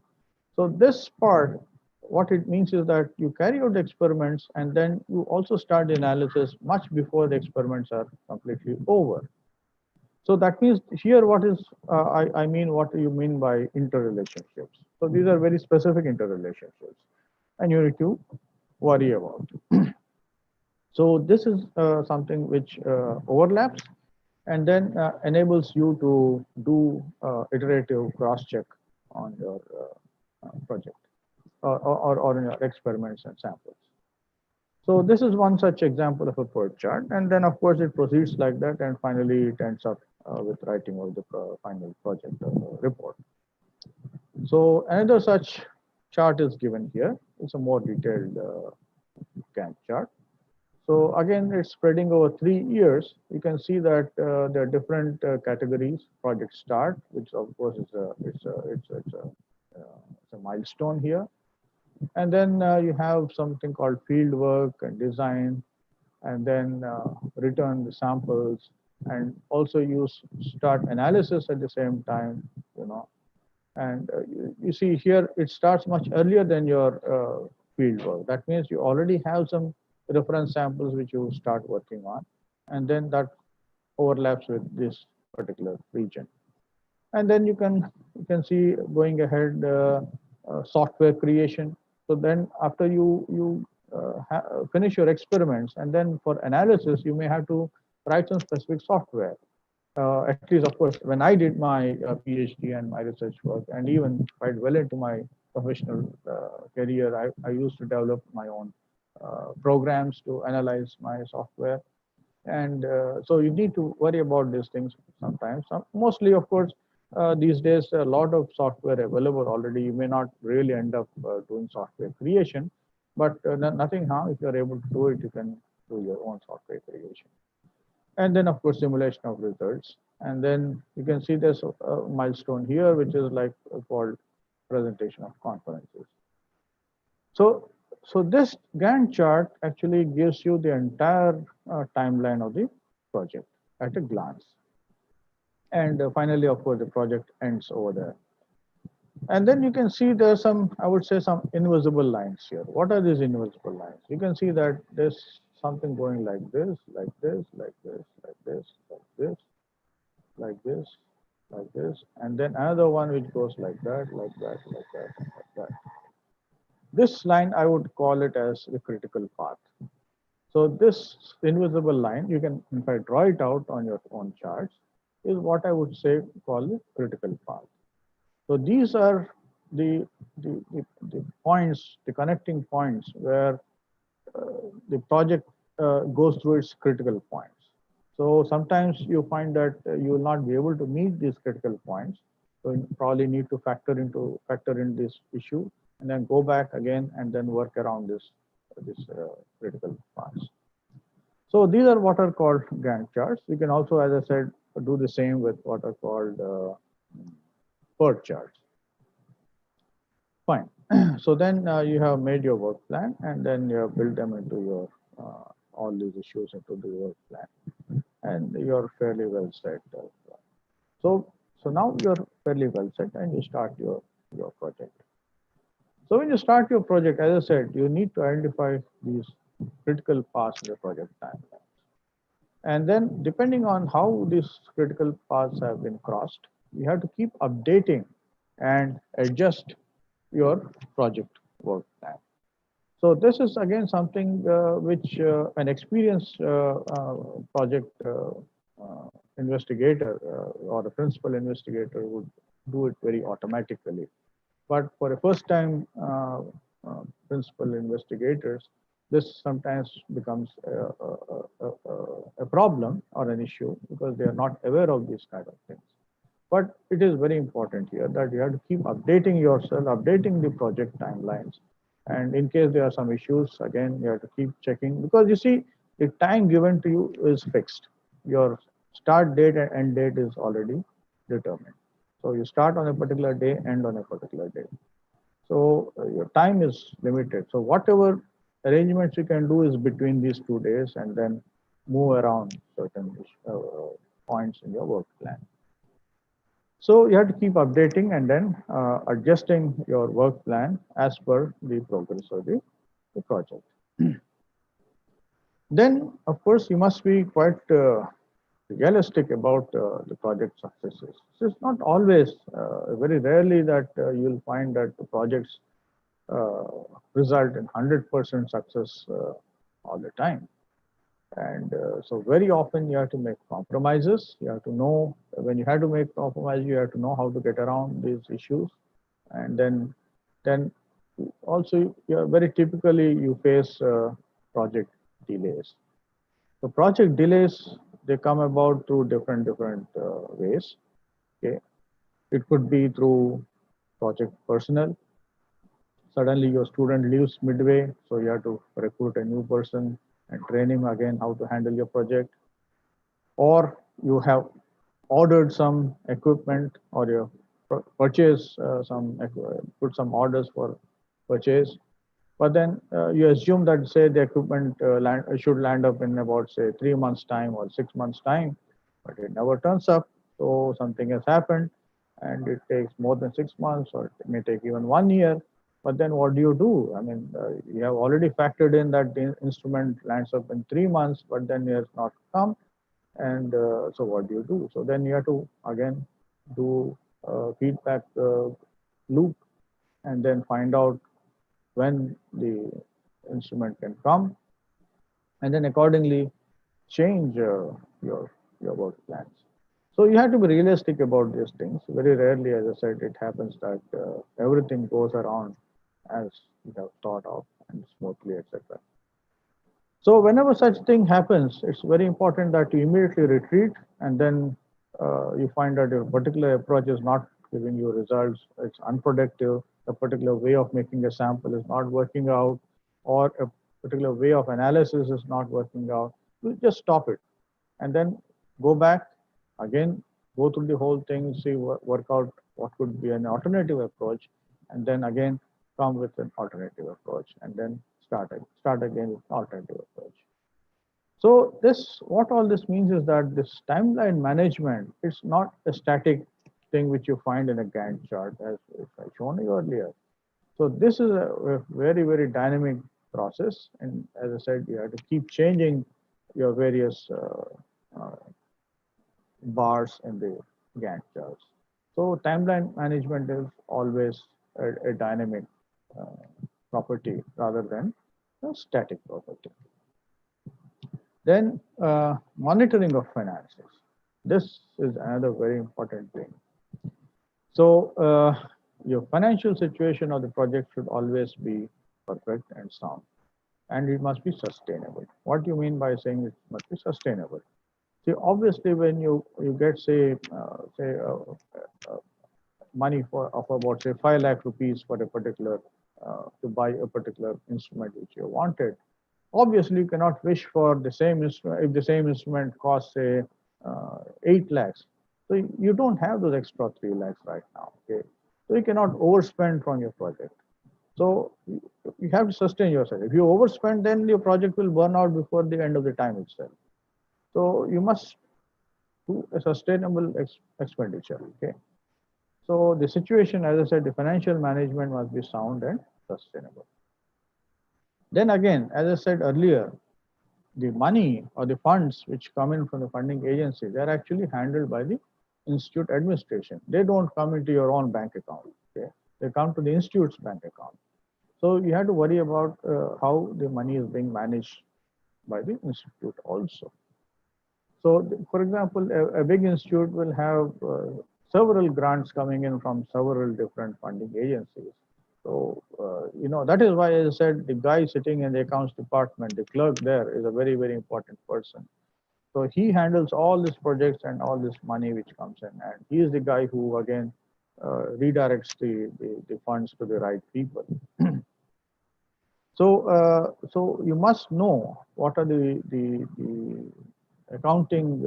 So this part, what it means is that you carry out the experiments, and then you also start the analysis much before the experiments are completely over. So that means here what is, I mean, what do you mean by interrelationships? So these are very specific interrelationships, and you need to worry about. So this is something which overlaps, and then enables you to do iterative cross-check on your project or in your experiments and samples. So this is one such example of a PERT chart, and then of course it proceeds like that, and finally it ends up with writing of the final project report. So another such chart is given here. It's a more detailed Gantt chart. So again, it's spreading over 3 years. You can see that there are different categories. Project start, which of course is a milestone here. And then you have something called field work and design, and then return the samples, and also you start analysis at the same time, And you see here, it starts much earlier than your field work. That means you already have some reference samples which you start working on, and then that overlaps with this particular region. And then you can see going ahead software creation. So then after you finish your experiments, and then for analysis you may have to write some specific software. At least, of course, when I did my PhD and my research work, and even quite well into my professional career, I used to develop my own programs to analyze my software. And so you need to worry about these things sometimes. Mostly, of course, these days, a lot of software available already. You may not really end up doing software creation, but nothing harm. If you're able to do it, you can do your own software creation. And then, of course, simulation of results. And then you can see there's a milestone here, which is like called presentation of conferences. So this Gantt chart actually gives you the entire timeline of the project at a glance. And finally, of course, the project ends over there. And then you can see there's some, I would say, some invisible lines here. What are these invisible lines? You can see that there's something going like this, like this, like this, like this, like this, like this, like this, and then another one which goes like that, like that, like that, and like that. This line, I would call it as the critical path. So this invisible line, you can in fact draw it out on your own charts, is what I would say call the critical path. So these are the points, the connecting points where the project goes through its critical points. So sometimes you find that you will not be able to meet these critical points. So you probably need to factor in this issue and then go back again and then work around this critical paths. So these are what are called Gantt charts. You can also, as I said, do the same with what are called PERT charts. Fine. So then you have made your work plan and then you have built them into your all these issues into the work plan, and you're fairly well set. So now you're fairly well set and you start your project. So when you start your project, as I said, you need to identify these critical paths in the project timeline. And then depending on how these critical paths have been crossed, you have to keep updating and adjust your project work plan. So this is again something which an experienced project investigator or a principal investigator would do it very automatically. But for a first time principal investigators, this sometimes becomes a problem or an issue because they are not aware of these kind of things. But it is very important here that you have to keep updating yourself, updating the project timelines. And in case there are some issues, again, you have to keep checking because you see, the time given to you is fixed. Your start date and end date is already determined. So you start on a particular day, end on a particular day. So your time is limited. So whatever arrangements you can do is between these 2 days and then move around certain points in your work plan. So you have to keep updating and then adjusting your work plan as per the progress of the project. Then, of course, you must be quite realistic about the project successes. So it's not always, very rarely that you'll find that the projects result in 100% success all the time. And so very often you have to make compromises. You have to know when you have to make compromise, you have to know how to get around these issues. And then also very typically you face project delays. So project delays, they come about through different ways. Okay, it could be through project personnel. Suddenly your student leaves midway, so you have to recruit a new person and train him again how to handle your project. Or you have ordered some equipment or you purchase put some orders for purchase, but then you assume that say the equipment should land up in about say 3 months time or 6 months time, but it never turns up. So something has happened and it takes more than 6 months or it may take even 1 year. But then what do? I mean, you have already factored in that the instrument lands up in 3 months, but then it has not come. And so what do? So then you have to again do feedback loop and then find out when the instrument can come, and then accordingly change your work plans. So you have to be realistic about these things. Very rarely, as I said, it happens that everything goes around as you have thought of and smoothly, etc. So whenever such thing happens, it's very important that you immediately retreat and then you find that a particular approach is not giving you results, it's unproductive, a particular way of making a sample is not working out, or a particular way of analysis is not working out, you just stop it and then go back again, go through the whole thing, see, work out what could be an alternative approach, and then again come with an alternative approach, and then start again with alternative approach. So what all this means is that this timeline management is not a static thing which you find in a Gantt chart, as I shown you earlier. So this is a very, very dynamic process. And as I said, you have to keep changing your various bars in the Gantt charts. So timeline management is always a dynamic uh, property rather than a static property. Then monitoring of finances. This is another very important thing. So your financial situation of the project should always be perfect and sound, and it must be sustainable. What do you mean by saying it must be sustainable? See, obviously, when you get money of about say 5 lakh rupees for a particular to buy a particular instrument which you wanted, obviously you cannot wish for the same instrument if the same instrument costs say 8 lakhs. So you don't have those extra 3 lakhs right now. Okay, so you cannot overspend from your project. So you have to sustain yourself. If you overspend, then your project will burn out before the end of the time itself. So you must do a sustainable expenditure. Okay. So the situation, as I said, the financial management must be sound and sustainable. Then again, as I said earlier, the money or the funds which come in from the funding agency, they are actually handled by the institute administration. They don't come into your own bank account. Okay? They come to the institute's bank account. So you have to worry about how the money is being managed by the institute also. So, for example, a big institute will have several grants coming in from several different funding agencies. So, that is why I said the guy sitting in the accounts department, the clerk there, is a very, very important person. So he handles all these projects and all this money which comes in, and he is the guy who again redirects the funds to the right people. So you must know what are the accounting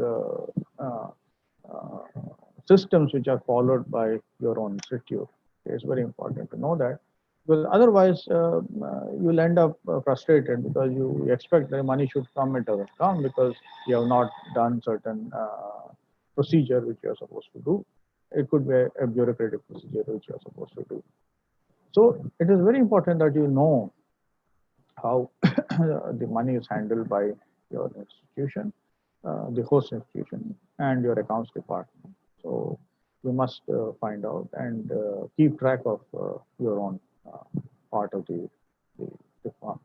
systems which are followed by your own institute. It's very important to know that, because otherwise you'll end up frustrated because you expect the money should come, it doesn't come because you have not done certain procedure which you are supposed to do. It could be a bureaucratic procedure which you are supposed to do. So it is very important that you know how the money is handled by your institution, the host institution, and your accounts department. So you must find out and keep track of your own part of the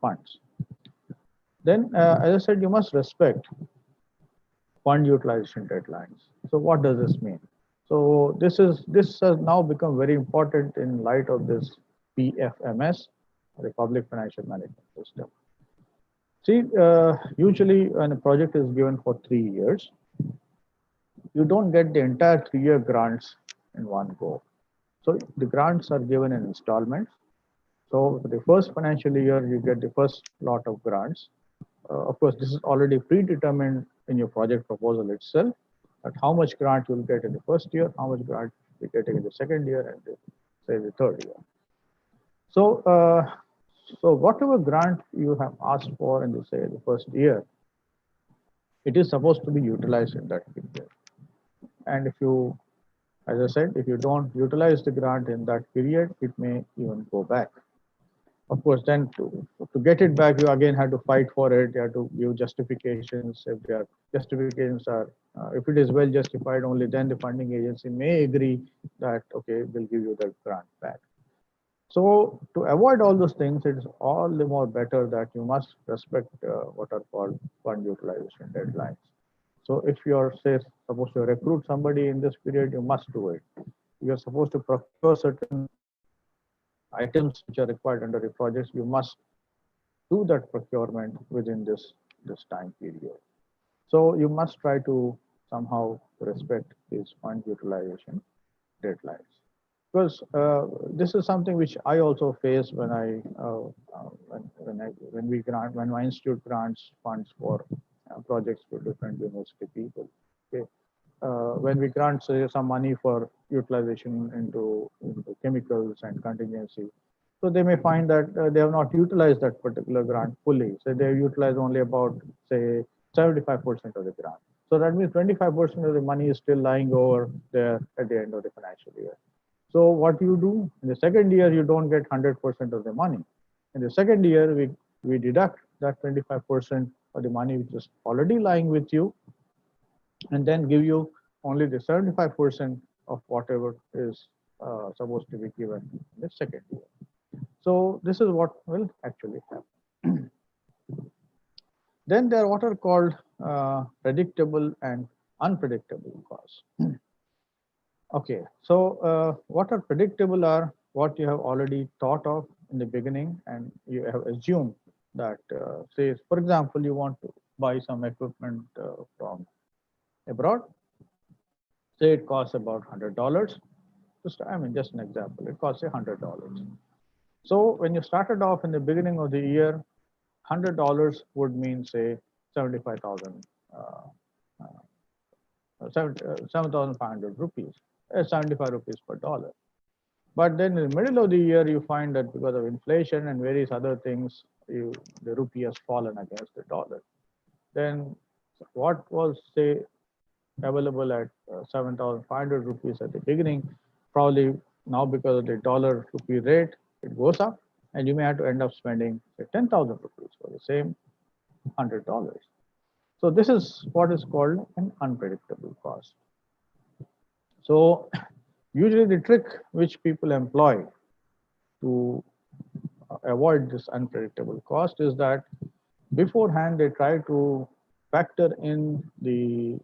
funds. Then, as I said, you must respect fund utilization deadlines. So what does this mean? So this has now become very important in light of this PFMS, the Public Financial Management System. See, usually when a project is given for 3 years, you don't get the entire 3-year grants in one go. So the grants are given in installments. So for the first financial year, you get the first lot of grants. Of course, this is already predetermined in your project proposal itself, at how much grant you will get in the first year, how much grant you get in the second year, and say the third year. So, so whatever grant you have asked for in the first year, it is supposed to be utilized in that period. And if you, as I said, if you don't utilize the grant in that period, it may even go back. Of course, then to get it back, you again have to fight for it. You have to give justifications. If their justifications are, if it is well justified, only then the funding agency may agree that, okay, we'll give you the grant back. So to avoid all those things, it is all the more better that you must respect what are called fund utilization deadlines. So if you're, say, supposed to recruit somebody in this period, you must do it. You're supposed to procure certain items which are required under the projects, you must do that procurement within this time period. So you must try to somehow respect these fund utilization deadlines. Because this is something which I also face when when my institute grants funds for projects for different university people. Okay, when we grant say, some money for utilization into chemicals and contingency, so they may find that they have not utilized that particular grant fully. So they utilize only about say 75% of the grant. So that means 25% of the money is still lying over there at the end of the financial year. So what you do in the second year, you don't get 100% of the money. In the second year, we deduct that 25% of the money which is already lying with you, and then give you only the 75% of whatever is supposed to be given in the second year. So this is what will actually happen. Then there are what are called predictable and unpredictable costs. Okay, so what are predictable are what you have already thought of in the beginning, and you have assumed that, say, for example, you want to buy some equipment from abroad. Say it costs about $100. Just an example. It costs $100. So when you started off in the beginning of the year, $100 would mean, say, 75,000, 7,500 rupees, 75 rupees per dollar. But then in the middle of the year, you find that because of inflation and various other things, the rupee has fallen against the dollar. Then what was, say, available at 7,500 rupees at the beginning, probably now because of the dollar rupee rate, it goes up, and you may have to end up spending, say, 10,000 rupees for the same $100. So this is what is called an unpredictable cost. So usually the trick which people employ to avoid this unpredictable cost is that beforehand they try to factor in the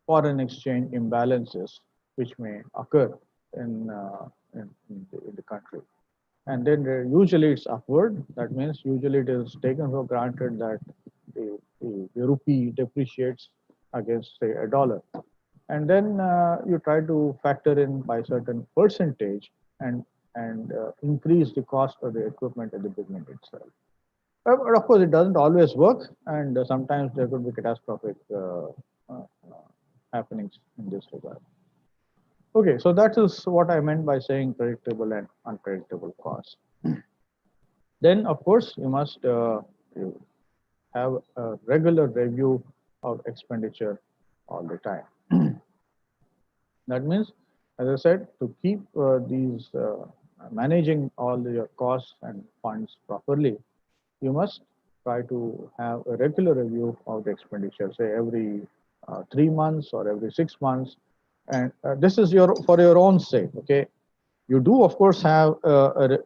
foreign exchange imbalances which may occur in the country. And then usually it's upward. That means usually it is taken for granted that the rupee depreciates against, say, a dollar. And then you try to factor in by certain percentage and increase the cost of the equipment at the beginning itself. But of course, it doesn't always work, and sometimes there could be catastrophic happenings in this regard. Okay, so that is what I meant by saying predictable and unpredictable costs. Then, of course, you must have a regular review of expenditure all the time. That means, as I said, to keep these managing all your costs and funds properly, you must try to have a regular review of the expenditure, say every 3 months or every 6 months. And this is for your own sake, okay? You do, of course, have a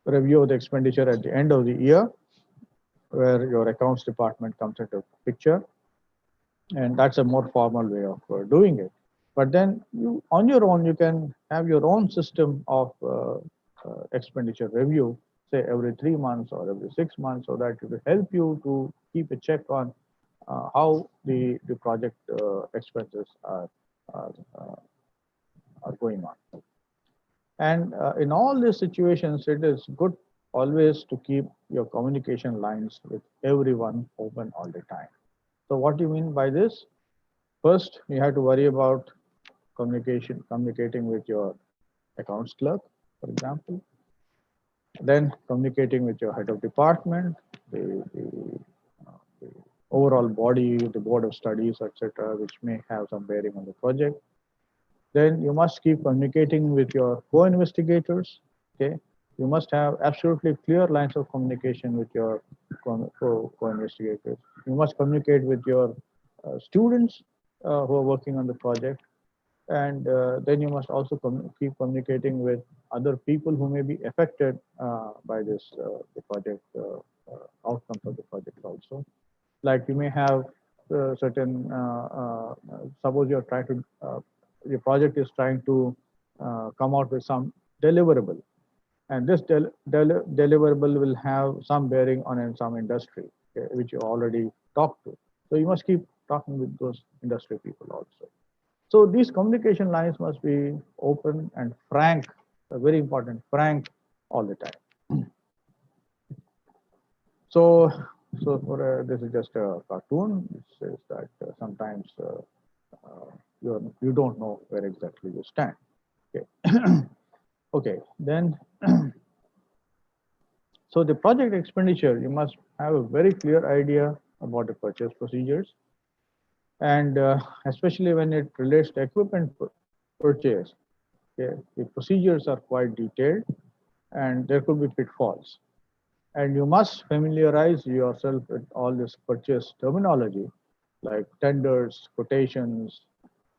review of the expenditure at the end of the year, where your accounts department comes into picture. And that's a more formal way of doing it. But then you, on your own, you can have your own system of expenditure review, say every 3 months or every 6 months, so that it will help you to keep a check on how the project expenses are going on. And in all these situations, it is good always to keep your communication lines with everyone open all the time. So what do you mean by this? First, you have to worry about communicating with your accounts clerk, for example. Then communicating with your head of department, the overall body, the board of studies, etc., which may have some bearing on the project. Then you must keep communicating with your co-investigators. Okay, you must have absolutely clear lines of communication with your co-investigators. You must communicate with your students who are working on the project. And then you must also keep communicating with other people who may be affected by this the project outcomes of the project also. Like you may have certain, suppose you're trying to, your project is trying to come out with some deliverable, and this deliverable will have some bearing on some industry, okay, which you already talked to. So you must keep talking with those industry people also. So these communication lines must be open and frank, very important, frank all the time. So for this is just a cartoon. It says that sometimes you don't know where exactly you stand. Okay. Okay. Then, so the project expenditure, you must have a very clear idea about the purchase procedures. And especially when it relates to equipment purchase, okay, the procedures are quite detailed and there could be pitfalls. And you must familiarize yourself with all this purchase terminology like tenders, quotations,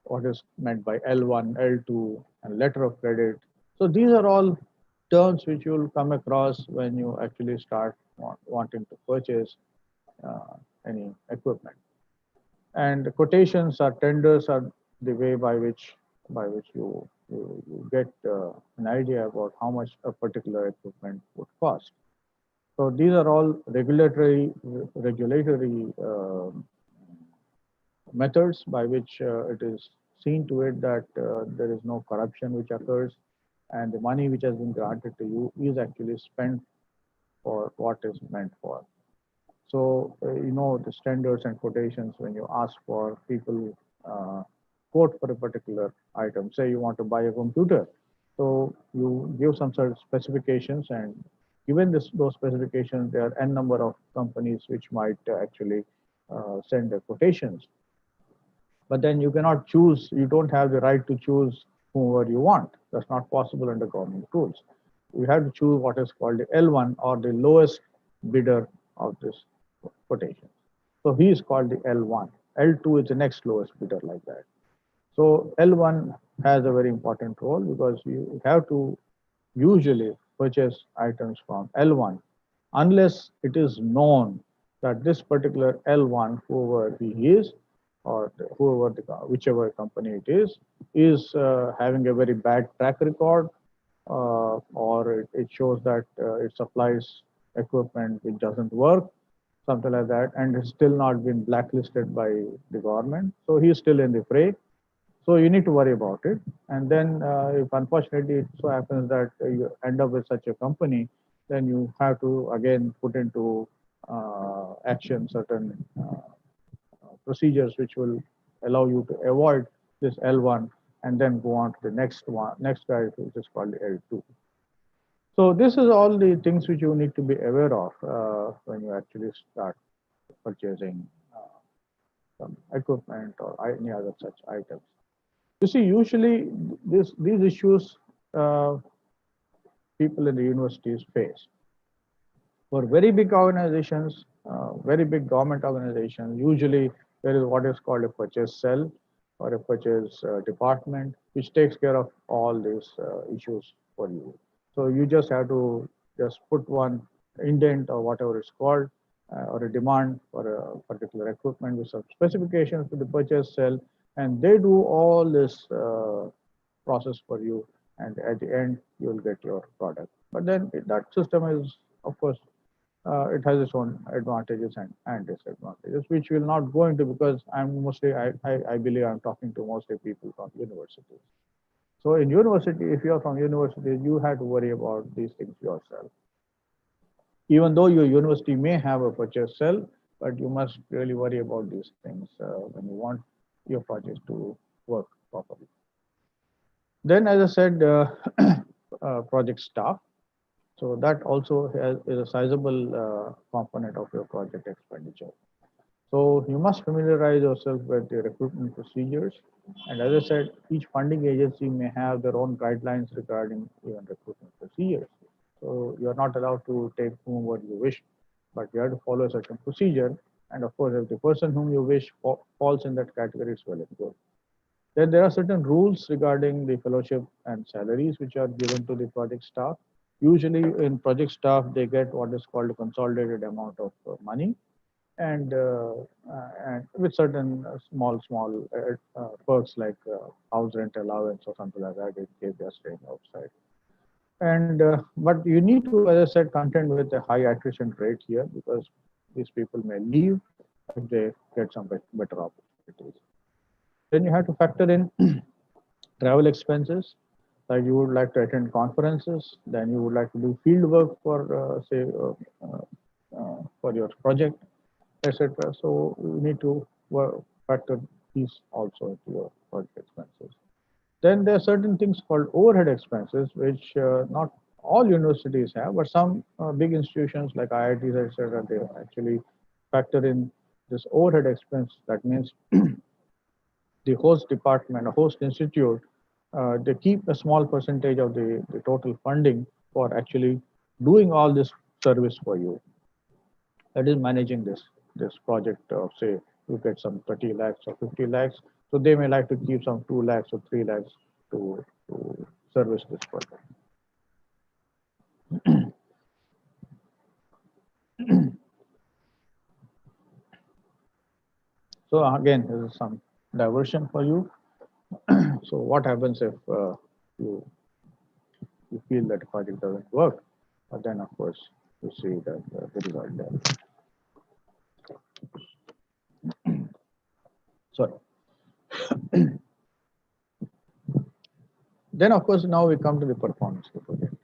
what is meant by L1, L2, and letter of credit. So these are all terms which you will come across when you actually start wanting to purchase uh, any equipment. And quotations or tenders are the way by which you get an idea about how much a particular equipment would cost. So these are all regulatory methods by which it is seen to it that there is no corruption which occurs and the money which has been granted to you is actually spent for what is meant for. So, the standards and quotations when you ask for people quote for a particular item, say you want to buy a computer. So you give some sort of specifications and given those specifications, there are n number of companies which might actually send their quotations. But then you cannot choose, you don't have the right to choose whoever you want. That's not possible under government rules. You have to choose what is called the L1 or the lowest bidder of this quotation. So he is called the L1. L2 is the next lowest bidder like that. So L1 has a very important role because you have to usually purchase items from L1 unless it is known that this particular L1, whoever he is, or whichever company it is having a very bad track record, or it shows that it supplies equipment which doesn't work, something like that, and it's still not been blacklisted by the government. So he's still in the fray. So you need to worry about it. And then if unfortunately it so happens that you end up with such a company, then you have to again put into action certain procedures which will allow you to avoid this L1 and then go on to the next guy, which is called L2. So this is all the things which you need to be aware of when you actually start purchasing some equipment or any other such items. You see, usually these issues people in the universities face. For very big organizations, very big government organizations, usually there is what is called a purchase cell or a purchase department, which takes care of all these issues for you. So you just have to just put one indent or whatever it's called, or a demand for a particular equipment with some specifications to the purchase cell, and they do all this process for you, and at the end you'll get your product. But then that system is, of course, it has its own advantages and disadvantages, which we'll not go into because I believe I'm talking to mostly people from universities. So in university, if you're from university, you have to worry about these things yourself. Even though your university may have a purchase cell, but you must really worry about these things when you want your project to work properly. Then, as I said, project staff. So that also is a sizable component of your project expenditure. So you must familiarize yourself with the recruitment procedures. And as I said, each funding agency may have their own guidelines regarding even recruitment procedures. So you're not allowed to take whomever you wish, but you have to follow a certain procedure. And of course, if the person whom you wish falls in that category, it's well and good. Then there are certain rules regarding the fellowship and salaries which are given to the project staff. Usually in project staff, they get what is called a consolidated amount of money, and with certain small perks like house rent allowance or something like that in case they are staying outside. And but you need to, as I said, contend with a high attrition rate here because these people may leave if they get some better opportunities. Then you have to factor in travel expenses, like you would like to attend conferences, then you would like to do field work for say for your project, etc. So you need to factor these also into your project expenses. Then there are certain things called overhead expenses, which not all universities have, but some big institutions like IITs, etc., they actually factor in this overhead expense, that means the host department, a host institute, they keep a small percentage of the total funding for actually doing all this service for you. That is managing this project of, say, you get some 30 lakhs or 50 lakhs. So they may like to keep some 2 lakhs or 3 lakhs to service this project. So again, this is some diversion for you. So what happens if you feel that the project doesn't work? But then, of course, you see that the result there. Sorry. Then, of course, now we come to the performance of the project.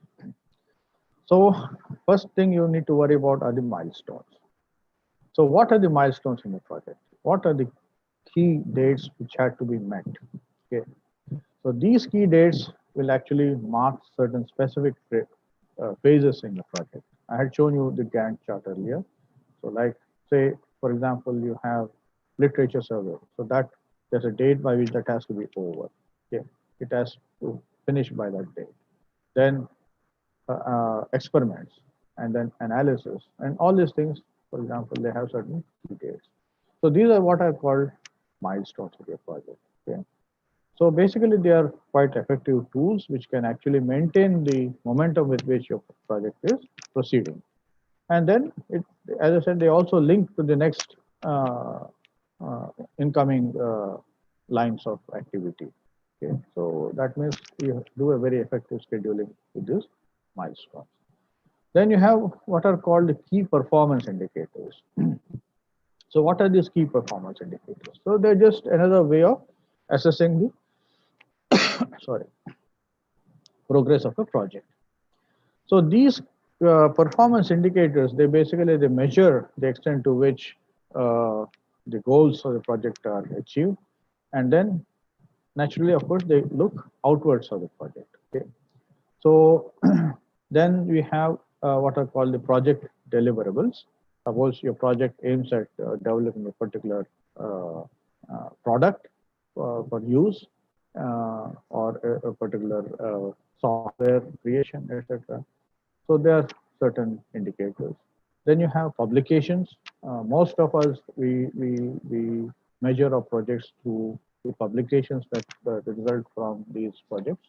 So first thing you need to worry about are the milestones. So what are the milestones in the project? What are the key dates which had to be met? Okay. So these key dates will actually mark certain specific phases in the project. I had shown you the Gantt chart earlier. So like, say, for example, you have literature survey. So that there's a date by which that has to be over. Okay. It has to finish by that date. Then experiments, and then analysis, and all these things, for example, they have certain dates. So these are what are called milestones of your project. Okay. So basically, they are quite effective tools which can actually maintain the momentum with which your project is proceeding. And then, as I said, they also link to the next incoming lines of activity. Okay. So that means you do a very effective scheduling with this milestones. Then you have what are called the key performance indicators. So what are these key performance indicators? So they're just another way of assessing the progress of a project. So these performance indicators, they measure the extent to which the goals of the project are achieved, and then naturally, of course, they look outwards of the project. Okay. So then we have what are called the project deliverables. Suppose your project aims at developing a particular product for use or a particular software creation, etc. So there are certain indicators. Then you have publications. Most of us, we measure our projects through the publications that result from these projects.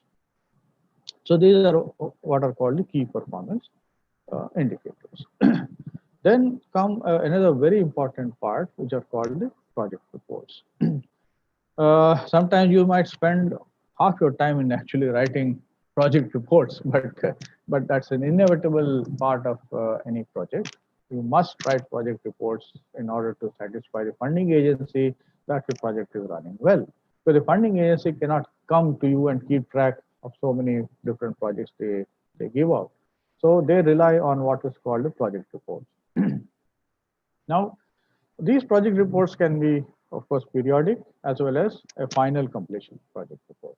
So these are what are called the key performance indicators. Then come another very important part, which are called the project reports. Sometimes you might spend half your time in actually writing project reports, but that's an inevitable part of any project. You must write project reports in order to satisfy the funding agency that the project is running well. So the funding agency cannot come to you and keep track of so many different projects they give out. So they rely on what is called the project reports. Now, these project reports can be, of course, periodic as well as a final completion project report.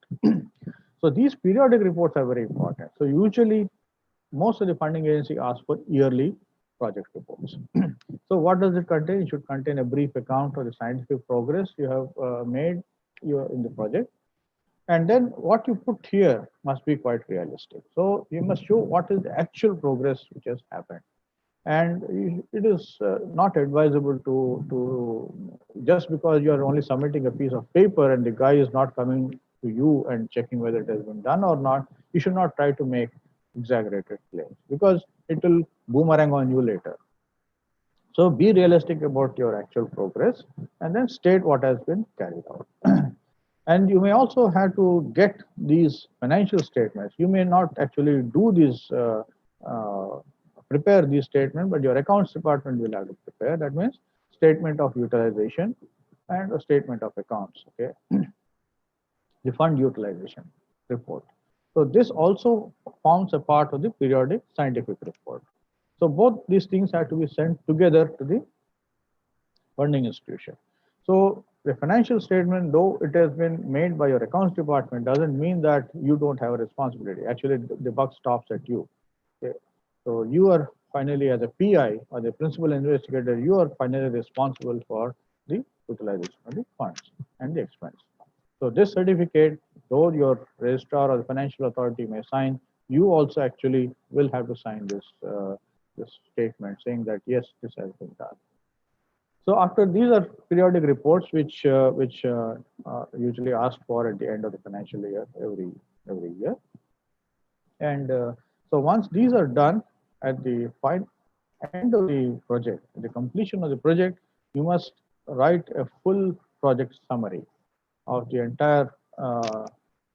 So these periodic reports are very important. So usually, most of the funding agency asks for yearly project reports. So what does it contain? It should contain a brief account of the scientific progress you have made in the project. And then what you put here must be quite realistic. So you must show what is the actual progress which has happened. And it is not advisable to just because you are only submitting a piece of paper and the guy is not coming to you and checking whether it has been done or not, you should not try to make exaggerated claims because it will boomerang on you later. So be realistic about your actual progress and then state what has been carried out. And you may also have to get these financial statements. You may not actually do these prepare these statements, but your accounts department will have to prepare. That means statement of utilization and a statement of accounts. Okay, the fund utilization report. So this also forms a part of the periodic scientific report. So both these things have to be sent together to the funding institution. So the financial statement, though it has been made by your accounts department, doesn't mean that you don't have a responsibility. Actually, the buck stops at you. Okay. So you are finally, as a PI or the principal investigator, you are finally responsible for the utilization of the funds and the expense. So this certificate, though your registrar or the financial authority may sign, you also actually will have to sign this this statement saying that yes, this has been done. So after these are periodic reports which usually asked for at the end of the financial year every year. And so once these are done at the end of the project, at the completion of the project, you must write a full project summary of the entire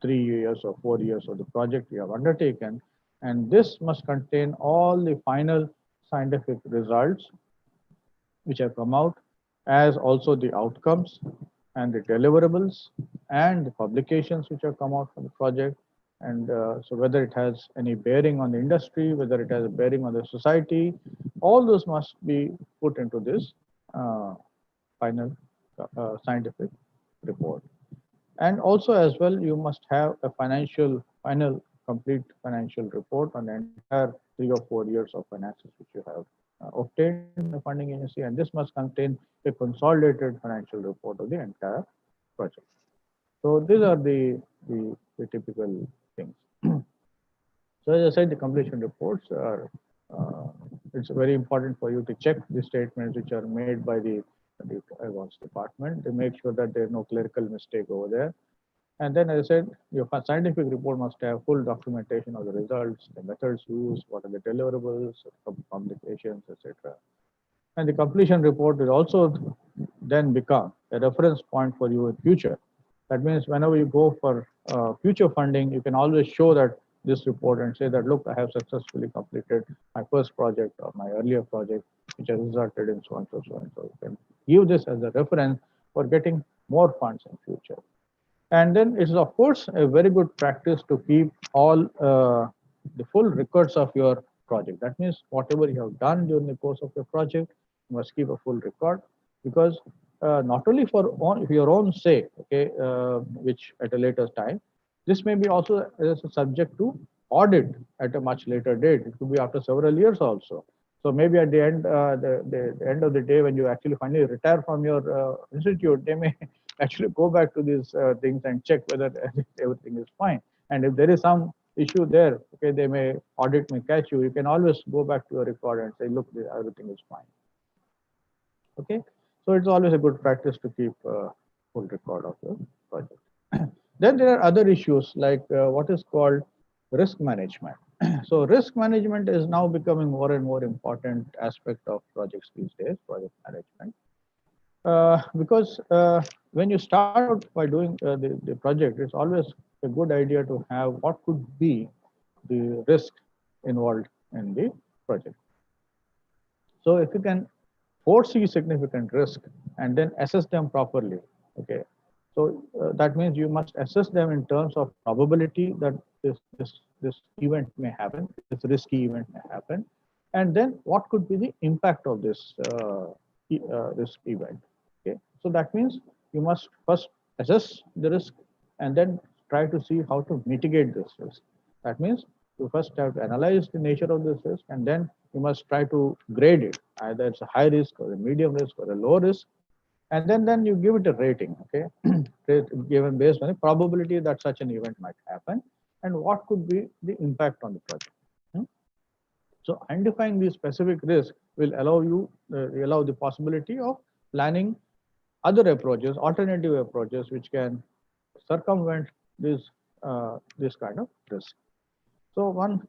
3 years or 4 years of the project you have undertaken. And this must contain all the final scientific results which have come out, as also the outcomes and the deliverables and the publications which have come out from the project. And so whether it has any bearing on the industry, whether it has a bearing on the society, all those must be put into this final scientific report. And also as well, you must have a final complete financial report on the entire 3 or 4 years of finances which you have obtained from the funding agency, and this must contain a consolidated financial report of the entire project. So these are the typical things. So as I said, the completion reports are, it's very important for you to check the statements which are made by the accounts department. They make sure that there is no clerical mistake over there. And then, as I said, your scientific report must have full documentation of the results, the methods used, what are the deliverables, publications, etc. And the completion report will also then become a reference point for you in future. That means whenever you go for future funding, you can always show that this report and say that, look, I have successfully completed my first project or my earlier project, which has resulted in so and so, so and so. You can give this as a reference for getting more funds in future. And then it is, of course, a very good practice to keep all the full records of your project. That means whatever you have done during the course of your project, you must keep a full record, because not only for your own sake, okay, which at a later time, this may be also as a subject to audit at a much later date. It could be after several years also. So maybe at the end, the end of the day, when you actually finally retire from your institute, they may actually go back to these things and check whether everything is fine. And if there is some issue there, okay, they may audit may catch you. You can always go back to your record and say, look, everything is fine. Okay, so it's always a good practice to keep full record of your project. Then there are other issues like what is called risk management. So risk management is now becoming more and more important aspect of projects these days, project management. Because when you start out by doing the project, it's always a good idea to have what could be the risk involved in the project. So if you can foresee significant risk and then assess them properly, okay, so that means you must assess them in terms of probability that this event may happen, this risky event may happen, and then what could be the impact of this risk event. Okay, so that means you must first assess the risk and then try to see how to mitigate this risk. That means you first have to analyze the nature of this risk, and then you must try to grade it. Either it's a high risk or a medium risk or a low risk, and then you give it a rating. Okay, given based on the probability that such an event might happen and what could be the impact on the project. So identifying these specific risks will allow you allow the possibility of planning other approaches, alternative approaches, which can circumvent this kind of risk. So one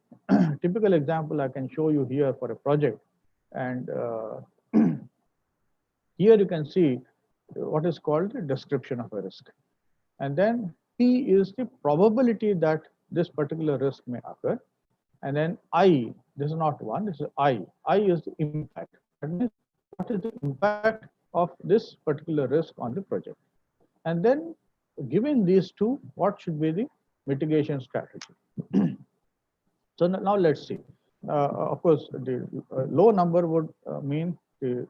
typical example I can show you here for a project, and here you can see what is called the description of a risk, and then P is the probability that this particular risk may occur, and then I, this is not one, this is I is the impact. That means what is the impact of this particular risk on the project, and then given these two, what should be the mitigation strategy. So now let's see. Of course, the low number would mean the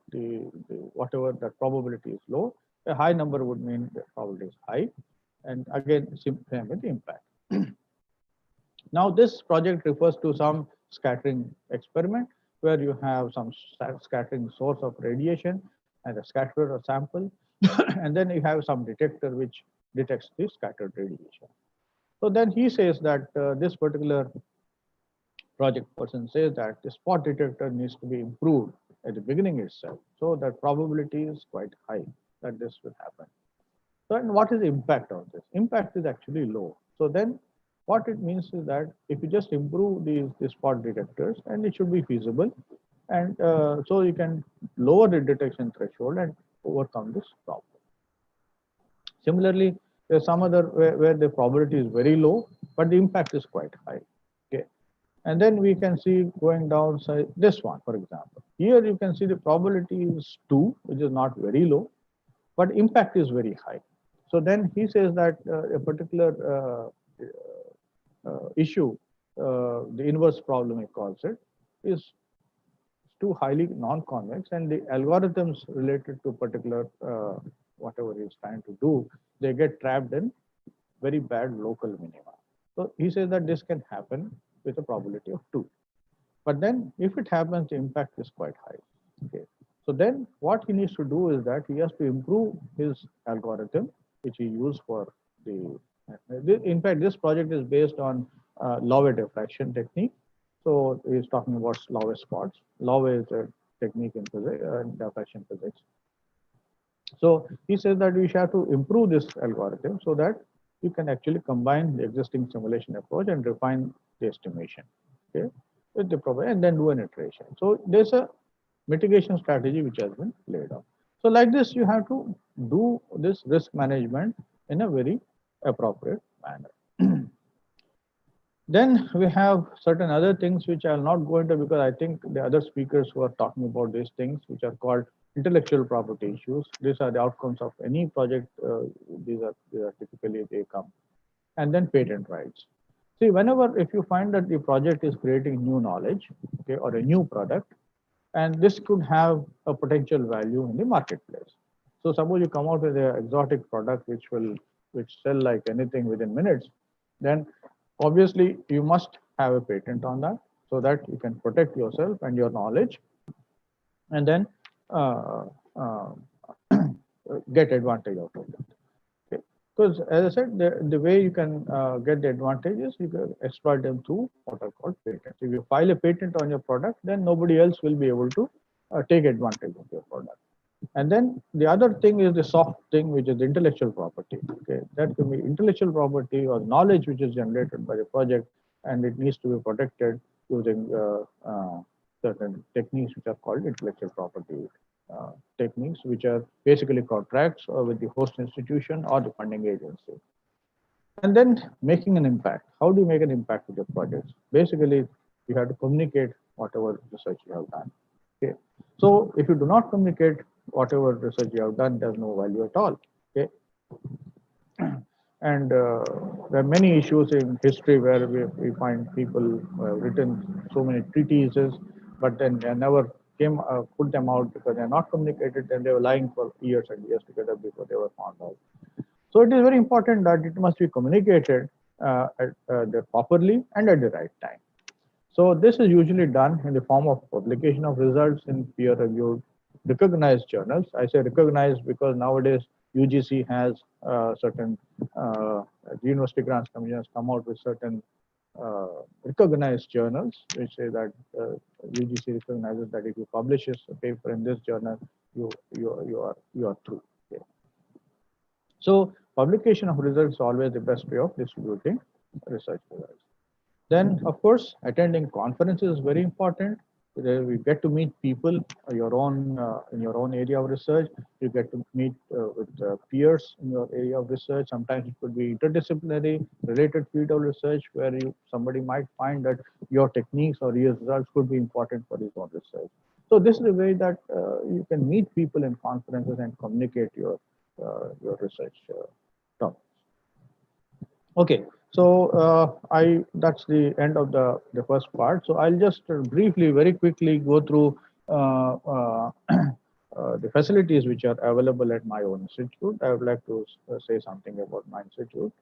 whatever that probability is low. A high number would mean the probability is high, and again same with the impact. Now this project refers to some scattering experiment where you have some scattering source of radiation and a scattered sample, and then you have some detector which detects the scattered radiation. So then he says that this particular project person says that the spot detector needs to be improved at the beginning itself. So that probability is quite high that this will happen. So and what is the impact of this? Impact is actually low. So then what it means is that if you just improve these spot detectors, and it should be feasible, and so you can lower the detection threshold and overcome this problem. Similarly, there's some other where the probability is very low, but the impact is quite high. Okay. And then we can see going down this one, for example. Here you can see the probability is 2, which is not very low, but impact is very high. So then he says that a particular issue, the inverse problem he calls it, is too highly non-convex, and the algorithms related to particular whatever he's trying to do, they get trapped in very bad local minima. So he says that this can happen with a probability of 2. But then if it happens, the impact is quite high. Okay. So then what he needs to do is that he has to improve his algorithm, which he used for the, in fact, this project is based on Lowe diffraction technique. So he's talking about Lowe spots. Lowe is a technique in physics, diffraction physics. So he says that we have to improve this algorithm so that you can actually combine the existing simulation approach and refine the estimation, okay, with the problem, and then do an iteration. So there's a mitigation strategy which has been laid out. So like this, you have to do this risk management in a very appropriate manner. Then we have certain other things which I'll not go into because I think the other speakers who are talking about these things, which are called intellectual property issues. These are the outcomes of any project. These are typically they come. And then patent rights. See, whenever if you find that the project is creating new knowledge, okay, or a new product, and this could have a potential value in the marketplace. So suppose you come out with an exotic product which sell like anything within minutes, then obviously you must have a patent on that so that you can protect yourself and your knowledge, and then get advantage out of it. Okay. Because as I said, the way you can get the advantages, you can exploit them through what are called patents. If you file a patent on your product, then nobody else will be able to take advantage of your product. And then the other thing is the soft thing, which is intellectual property. Okay, that can be intellectual property or knowledge which is generated by the project, and it needs to be protected using certain techniques which are called intellectual property techniques, which are basically contracts with the host institution or the funding agency. And then making an impact. How do you make an impact with your projects? Basically, you have to communicate whatever research you have done. Okay. So if you do not communicate whatever research you have done, there's no value at all. Okay. And there are many issues in history where we find people who have written so many treatises, but then they never put them out because they're not communicated, and they were lying for years and years together before they were found out. So it is very important that it must be communicated properly and at the right time. So this is usually done in the form of publication of results in peer-reviewed, recognized journals. I say recognized because nowadays UGC has certain, the University Grants Commission has come out with certain recognized journals, which say that UGC recognizes that if you publish a paper in this journal, you are through. Okay. So publication of results is always the best way of distributing research results. Then, of course, attending conferences is very important. We get to meet people in your own area of research. You get to meet with peers in your area of research. Sometimes it could be interdisciplinary, related field of research, where somebody might find that your techniques or your results could be important for his own research. So this is a way that you can meet people in conferences and communicate your research topics. Okay. So that's the end of the first part. So I'll just briefly, very quickly go through the facilities which are available at my own institute. I would like to say something about my institute.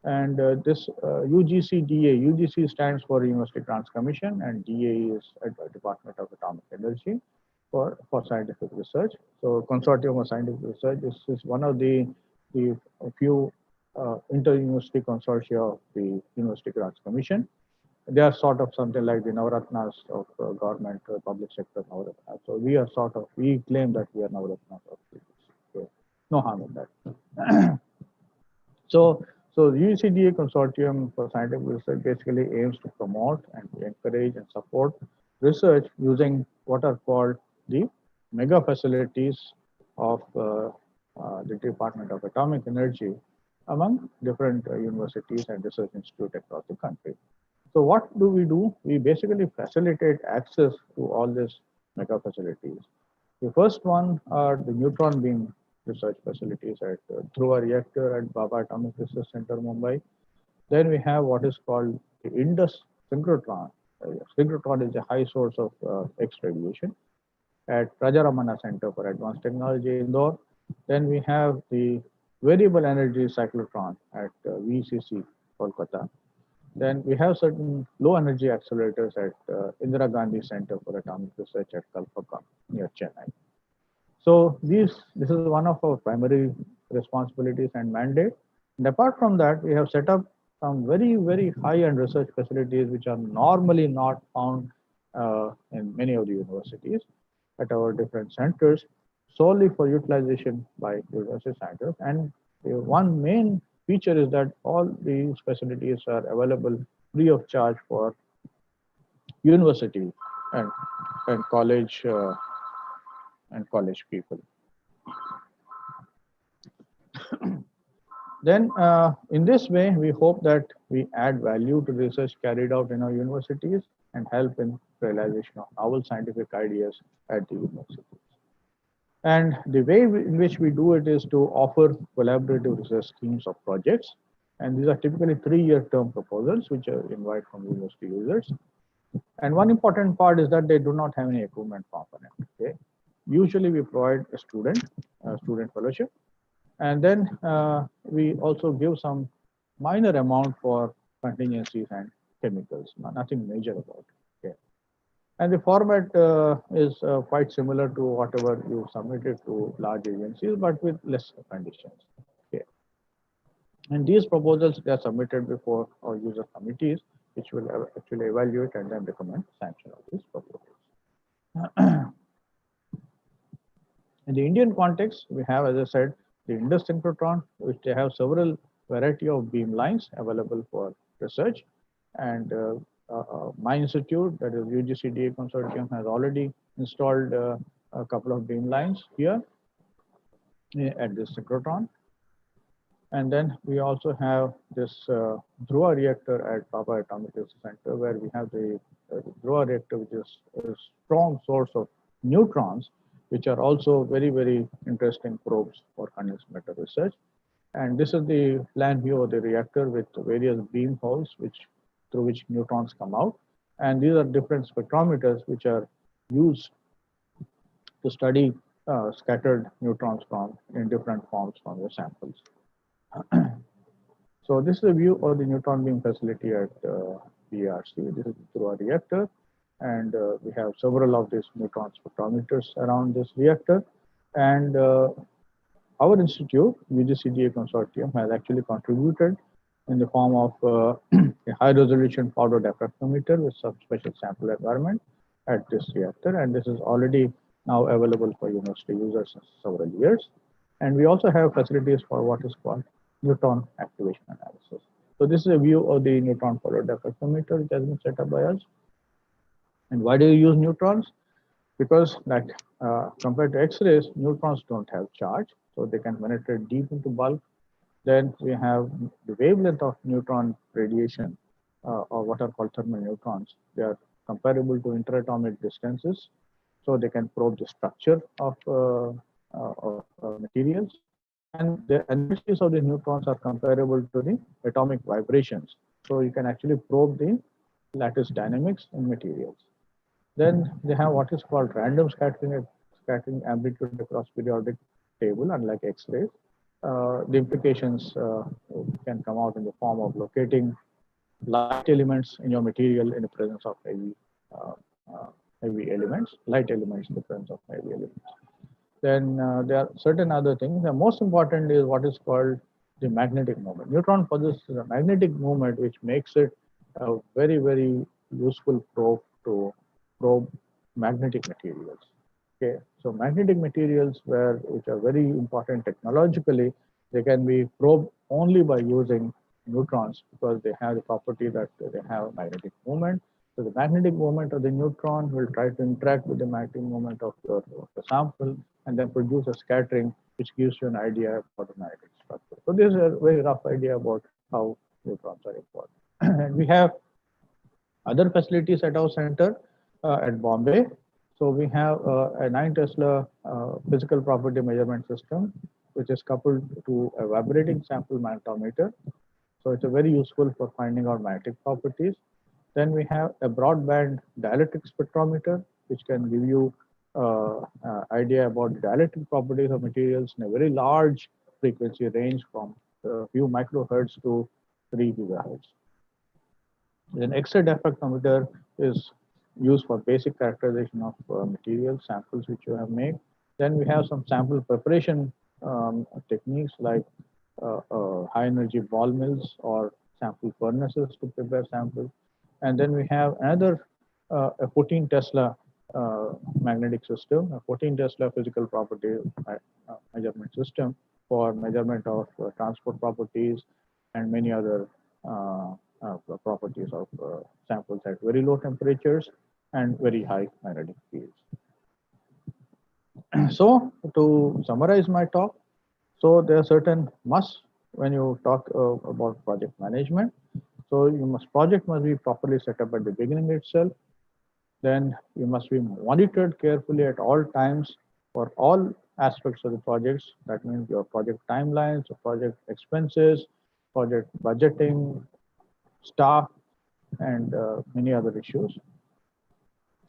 And this UGCDA, UGC stands for University Grants Commission, and DA is Department of Atomic Energy for scientific research. So Consortium of Scientific Research is one of the few inter-university consortia of the University Grants Commission. They are sort of something like the Navaratnas of government, public sector Navaratnas. So we are we claim that we are Navaratnas of physics. Okay. No harm in that. So the UCDA Consortium for Scientific Research basically aims to promote and to encourage and support research using what are called the mega facilities of the Department of Atomic Energy among different universities and research institutes across the country. So what do? We basically facilitate access to all these mega facilities. The first one are the neutron beam research facilities at Dhruva reactor at Baba Atomic Research Center, Mumbai. Then we have what is called the Indus synchrotron. Synchrotron is a high source of X radiation at Rajaramana Center for Advanced Technology, Indore. Then we have the variable energy cyclotron at VCC, Kolkata. Then we have certain low energy accelerators at Indira Gandhi Center for Atomic Research at Kalpakam near Chennai. So this is one of our primary responsibilities and mandate. And apart from that, we have set up some very high-end research facilities which are normally not found in many of the universities at our different centers, solely for utilization by university scientists. And one main feature is that all these facilities are available free of charge for university and college people. Then in this way, we hope that we add value to research carried out in our universities and help in realization of novel scientific ideas at the universities. And the way in which we do it is to offer collaborative research schemes of projects. And these are typically 3-year term proposals, which are invite from university users. And one important part is that they do not have any equipment component. Okay? Usually we provide a student fellowship. And then we also give some minor amount for contingencies and chemicals, nothing major about it. Okay. And the format is quite similar to whatever you submitted to large agencies, but with less conditions. Okay. And these proposals, they are submitted before our user committees, which will actually evaluate and then recommend sanction of these proposals. In the Indian context, we have, as I said, the Indus synchrotron, which they have several variety of beam lines available for research. And my institute, that is UGCDA Consortium, has already installed a couple of beam lines here at this synchrotron. And then we also have this Dhruva reactor at Baba Atomic Research Center, where we have the Dhruva reactor, which is a strong source of neutrons, which are also very interesting probes for condensed matter research. And this is the plan view of the reactor with various beam holes through which neutrons come out. And these are different spectrometers which are used to study scattered neutrons in different forms from your samples. So this is a view of the neutron beam facility at BRC. This is through a reactor. And we have several of these neutron spectrometers around this reactor. And our institute, UGCDA Consortium, has actually contributed in the form of a high-resolution powder diffractometer with some special sample environment at this reactor. And this is already now available for university users since several years. And we also have facilities for what is called neutron activation analysis. So this is a view of the neutron powder diffractometer, which has been set up by us. And why do you use neutrons? Because that compared to X-rays, neutrons don't have charge, so they can penetrate deep into bulk. Then we have the wavelength of neutron radiation, or what are called thermal neutrons. They are comparable to interatomic distances, so they can probe the structure of materials. And the energies of the neutrons are comparable to the atomic vibrations, so you can actually probe the lattice dynamics in materials. Then they have what is called random scattering amplitude across periodic table, unlike X-rays. the implications can come out in the form of locating light elements in your material in the presence of uh, uh, heavy elements, light elements in the presence of heavy elements. Then there are certain other things. The most important is what is called the magnetic moment. Neutron possesses a magnetic moment which makes it a very, very useful probe to probe magnetic materials. Okay, so magnetic materials which are very important technologically, they can be probed only by using neutrons because they have the property that they have magnetic moment. So the magnetic moment of the neutron will try to interact with the magnetic moment of the sample and then produce a scattering which gives you an idea about the magnetic structure. So this is a very rough idea about how neutrons are important. And we have other facilities at our center at Bombay. So we have a 9 Tesla physical property measurement system, which is coupled to a vibrating sample magnetometer. So it's a very useful for finding out magnetic properties. Then we have a broadband dielectric spectrometer, which can give you idea about the dielectric properties of materials in a very large frequency range from a few microhertz to 3 gigahertz. Then X-ray diffractometer is used for basic characterization of material samples which you have made. Then we have some sample preparation techniques like high energy ball mills or sample furnaces to prepare samples. And then we have another a 14 Tesla magnetic system, a 14 Tesla physical property measurement system for measurement of transport properties and many other properties of samples at very low temperatures and very high magnetic fields. So to summarize my talk, so there are certain musts when you talk about project management. So project must be properly set up at the beginning itself. Then you must be monitored carefully at all times for all aspects of the projects. That means your project timelines, your project expenses, project budgeting, staff, and many other issues.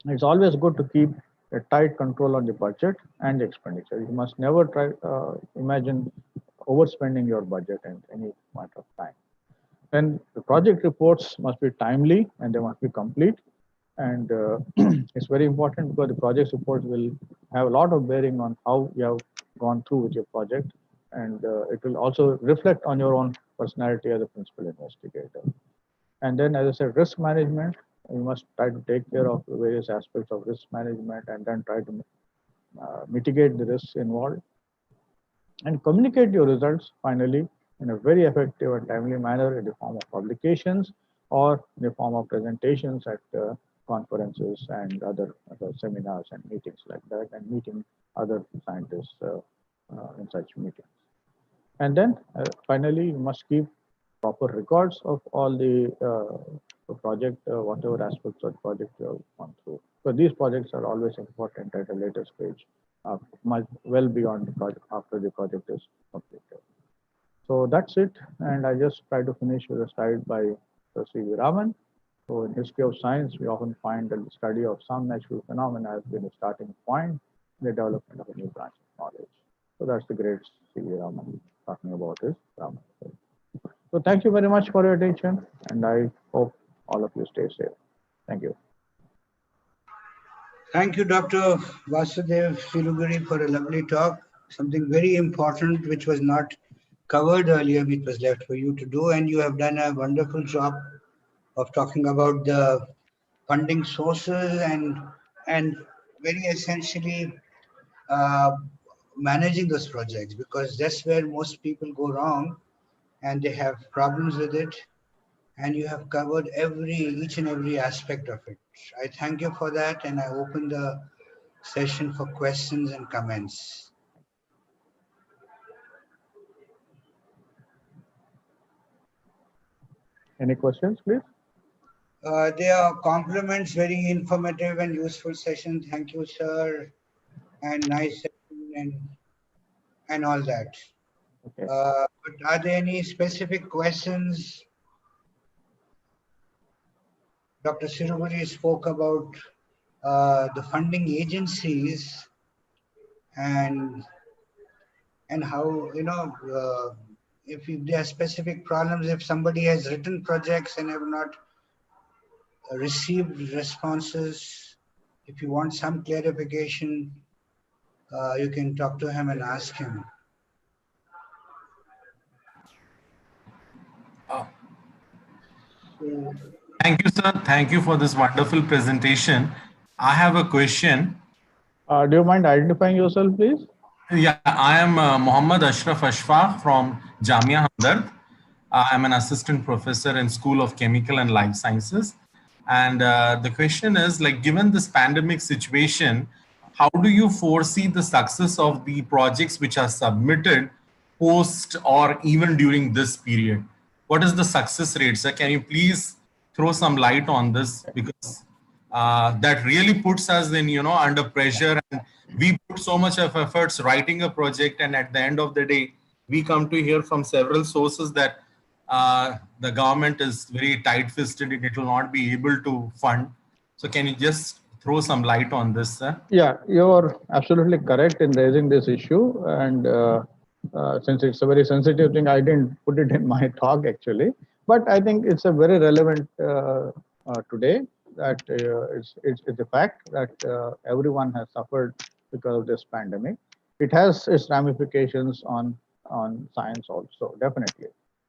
It's always good to keep a tight control on the budget and the expenditure. You must never try imagine overspending your budget at any point of time. Then the project reports must be timely and they must be complete. And it's very important because the project reports will have a lot of bearing on how you have gone through with your project. And it will also reflect on your own personality as a principal investigator. And then, as I said, risk management, you must try to take care of the various aspects of risk management and then try to mitigate the risks involved. And communicate your results, finally, in a very effective and timely manner in the form of publications or in the form of presentations at conferences and other seminars and meetings like that, and meeting other scientists in such meetings. And then finally, you must keep proper records of all the project, whatever aspects of the project you have gone through. So these projects are always important at a later stage, much well beyond the project after the project is completed. So that's it. And I just try to finish with a slide by C.V. Raman. So in history of science, we often find that the study of some natural phenomena has been a starting point in the development of a new branch of knowledge. So that's the great C.V. Raman talking about his Raman. So thank you very much for your attention, and I hope all of you stay safe. Thank you. Thank you, Dr. Vasudev Siruguri, for a lovely talk. Something very important which was not covered earlier, which was left for you to do, and you have done a wonderful job of talking about the funding sources and very essentially managing those projects, because that's where most people go wrong and they have problems with it. And you have covered each and every aspect of it. I thank you for that, and I open the session for questions and comments. Any questions, please? They are compliments, very informative and useful session. Thank you, sir, and nice session and all that. Okay. But are there any specific questions? Dr. Siruguri spoke about the funding agencies and and how, if there are specific problems, if somebody has written projects and have not received responses, if you want some clarification, you can talk to him and ask him. Thank you, sir. Thank you for this wonderful presentation. I have a question. Do you mind identifying yourself, please? Yeah, I am Mohammad Ashraf Ashfaq from Jamia Hamdard. I am an assistant professor in School of Chemical and Life Sciences. And the question is, like, given this pandemic situation, how do you foresee the success of the projects which are submitted post or even during this period? What is the success rate, sir? Can you please throw some light on this? Because that really puts us in, under pressure, and we put so much of efforts writing a project, and at the end of the day, we come to hear from several sources that the government is very tight-fisted and it will not be able to fund. So can you just throw some light on this, sir? Yeah, you're absolutely correct in raising this issue. And since it's a very sensitive thing, I didn't put it in my talk actually. But I think it's a very relevant today that it's a fact that everyone has suffered because of this pandemic. It has its ramifications on science also, definitely.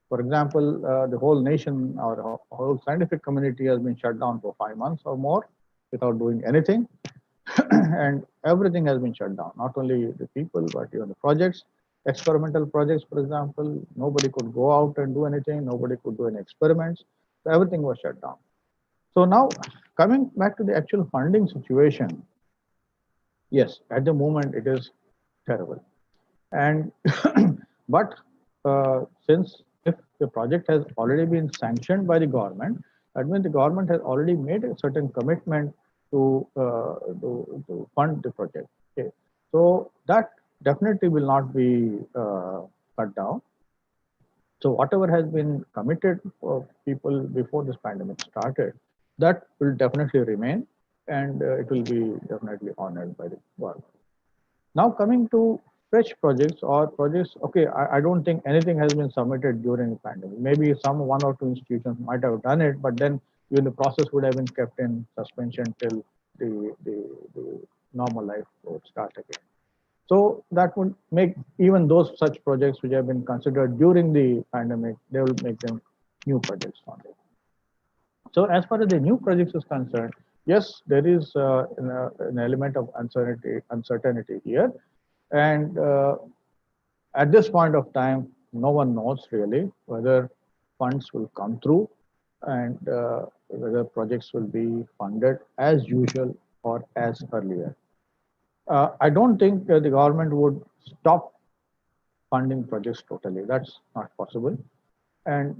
For example, the whole nation or whole scientific community has been shut down for 5 months or more without doing anything. And everything has been shut down, not only the people, but even the projects, experimental projects, for example. Nobody could go out and do anything. Nobody could do any experiments. So everything was shut down. So now coming back to the actual funding situation, yes, at the moment it is terrible. And but since if the project has already been sanctioned by the government, that means the government has already made a certain commitment to fund the project. Okay, so that definitely will not be cut down. So whatever has been committed for people before this pandemic started, that will definitely remain, and it will be definitely honored by the government. Now coming to fresh projects or projects, okay, I don't think anything has been submitted during the pandemic. Maybe some one or two institutions might have done it, but then even the process would have been kept in suspension till the normal life would start again. So that would make even those such projects which have been considered during the pandemic, they will make them new projects only. So as far as the new projects is concerned, yes, there is an element of uncertainty here. And at this point of time, no one knows really whether funds will come through and whether projects will be funded as usual or as earlier. I don't think the government would stop funding projects totally. That's not possible. And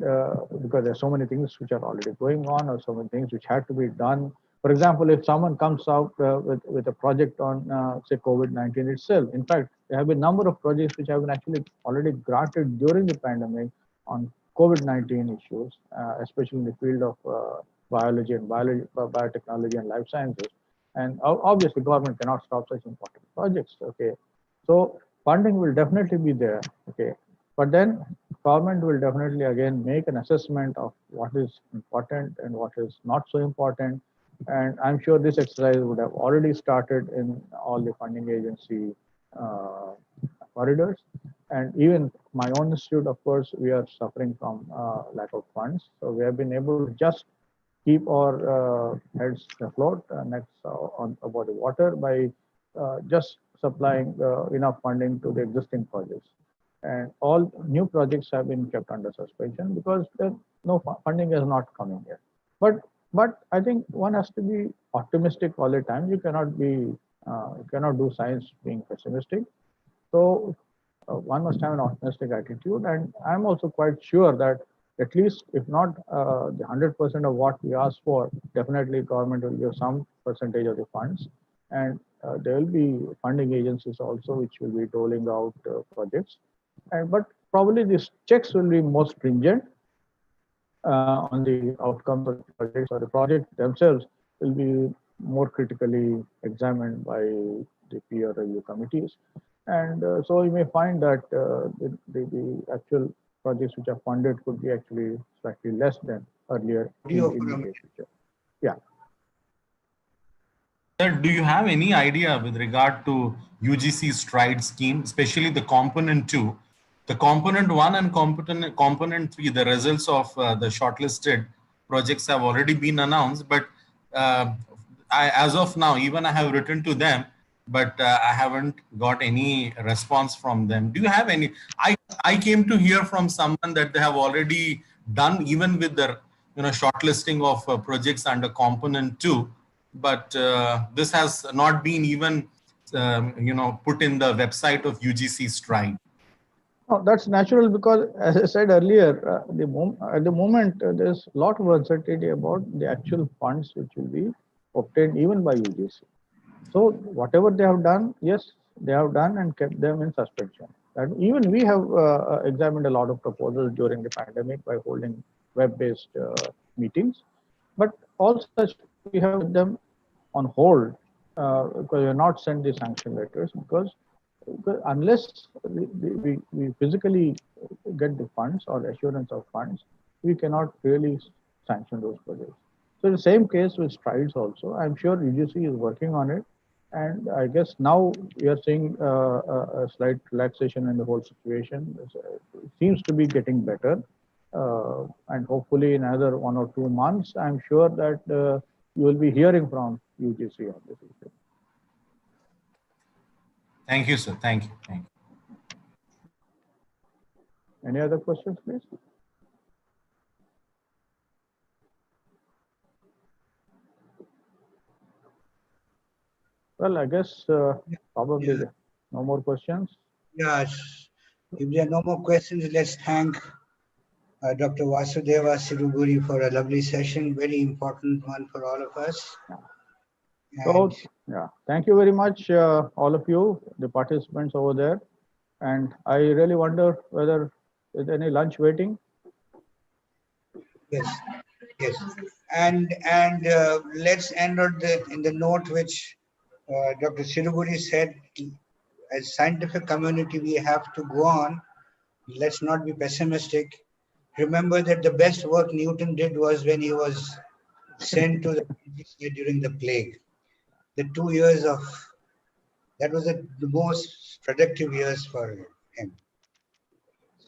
because there's so many things which are already going on, or so many things which had to be done. For example, if someone comes out with a project on, say, COVID-19 itself, in fact, there have been a number of projects which have been actually already granted during the pandemic on COVID-19 issues, especially in the field of biology and biotechnology and life sciences. And obviously, government cannot stop such important projects. Okay, so funding will definitely be there. Okay, but then government will definitely again make an assessment of what is important and what is not so important. And I'm sure this exercise would have already started in all the funding agency corridors. And even my own institute, of course, we are suffering from lack of funds. So we have been able to just keep our heads afloat, necks on above the water by just supplying enough funding to the existing projects. And all new projects have been kept under suspension because no funding is not coming yet. But I think one has to be optimistic all the time. You cannot do science being pessimistic. So one must have an optimistic attitude, and I'm also quite sure that at least, if not the 100% of what we ask for, definitely government will give some percentage of the funds, and there will be funding agencies also which will be doling out projects. But probably these checks will be more stringent on the outcomes of the projects, or the projects themselves will be more critically examined by the peer review committees. And so you may find that the actual projects which are funded could be actually slightly less than earlier in the immediate future. Yeah. Sir, do you have any idea with regard to UGC Stride scheme, especially the component 2, the component 1 and component 3, the results of the shortlisted projects have already been announced, but as of now, even I have written to them, but I haven't got any response from them. Do you have any? I came to hear from someone that they have already done, even with the shortlisting of projects under component 2, but this has not been even put in the website of UGC Stride. Oh, that's natural because, as I said earlier, at the moment there's a lot of uncertainty about the actual funds which will be obtained even by UGC. So whatever they have done, yes, they have done and kept them in suspension. And even we have examined a lot of proposals during the pandemic by holding web-based meetings, but all such we have put them on hold because we have not sent the sanction letters because unless we physically get the funds or assurance of funds, we cannot really sanction those projects. So the same case with Strides also. I'm sure UGC is working on it. And I guess now we are seeing a slight relaxation in the whole situation. It seems to be getting better. And hopefully in another 1 or 2 months, I'm sure that you will be hearing from UGC on this issue. Thank you, sir. Thank you. Thank you. Any other questions, please? Well, I guess probably no more questions. Yes. If there are no more questions, let's thank Dr. Vasudeva Siruguri for a lovely session, very important one for all of us. So, yeah, thank you very much, all of you, the participants over there. And I really wonder whether there's any lunch waiting. Yes, yes. And let's end on the note which Dr. Siruguri said, as scientific community, we have to go on. Let's not be pessimistic. Remember that the best work Newton did was when he was sent to the countryside during the plague. The 2 years of, that was the most productive years for him.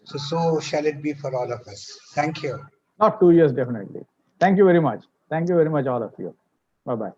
So shall it be for all of us. Thank you. Not 2 years, definitely. Thank you very much. Thank you very much, all of you. Bye-bye.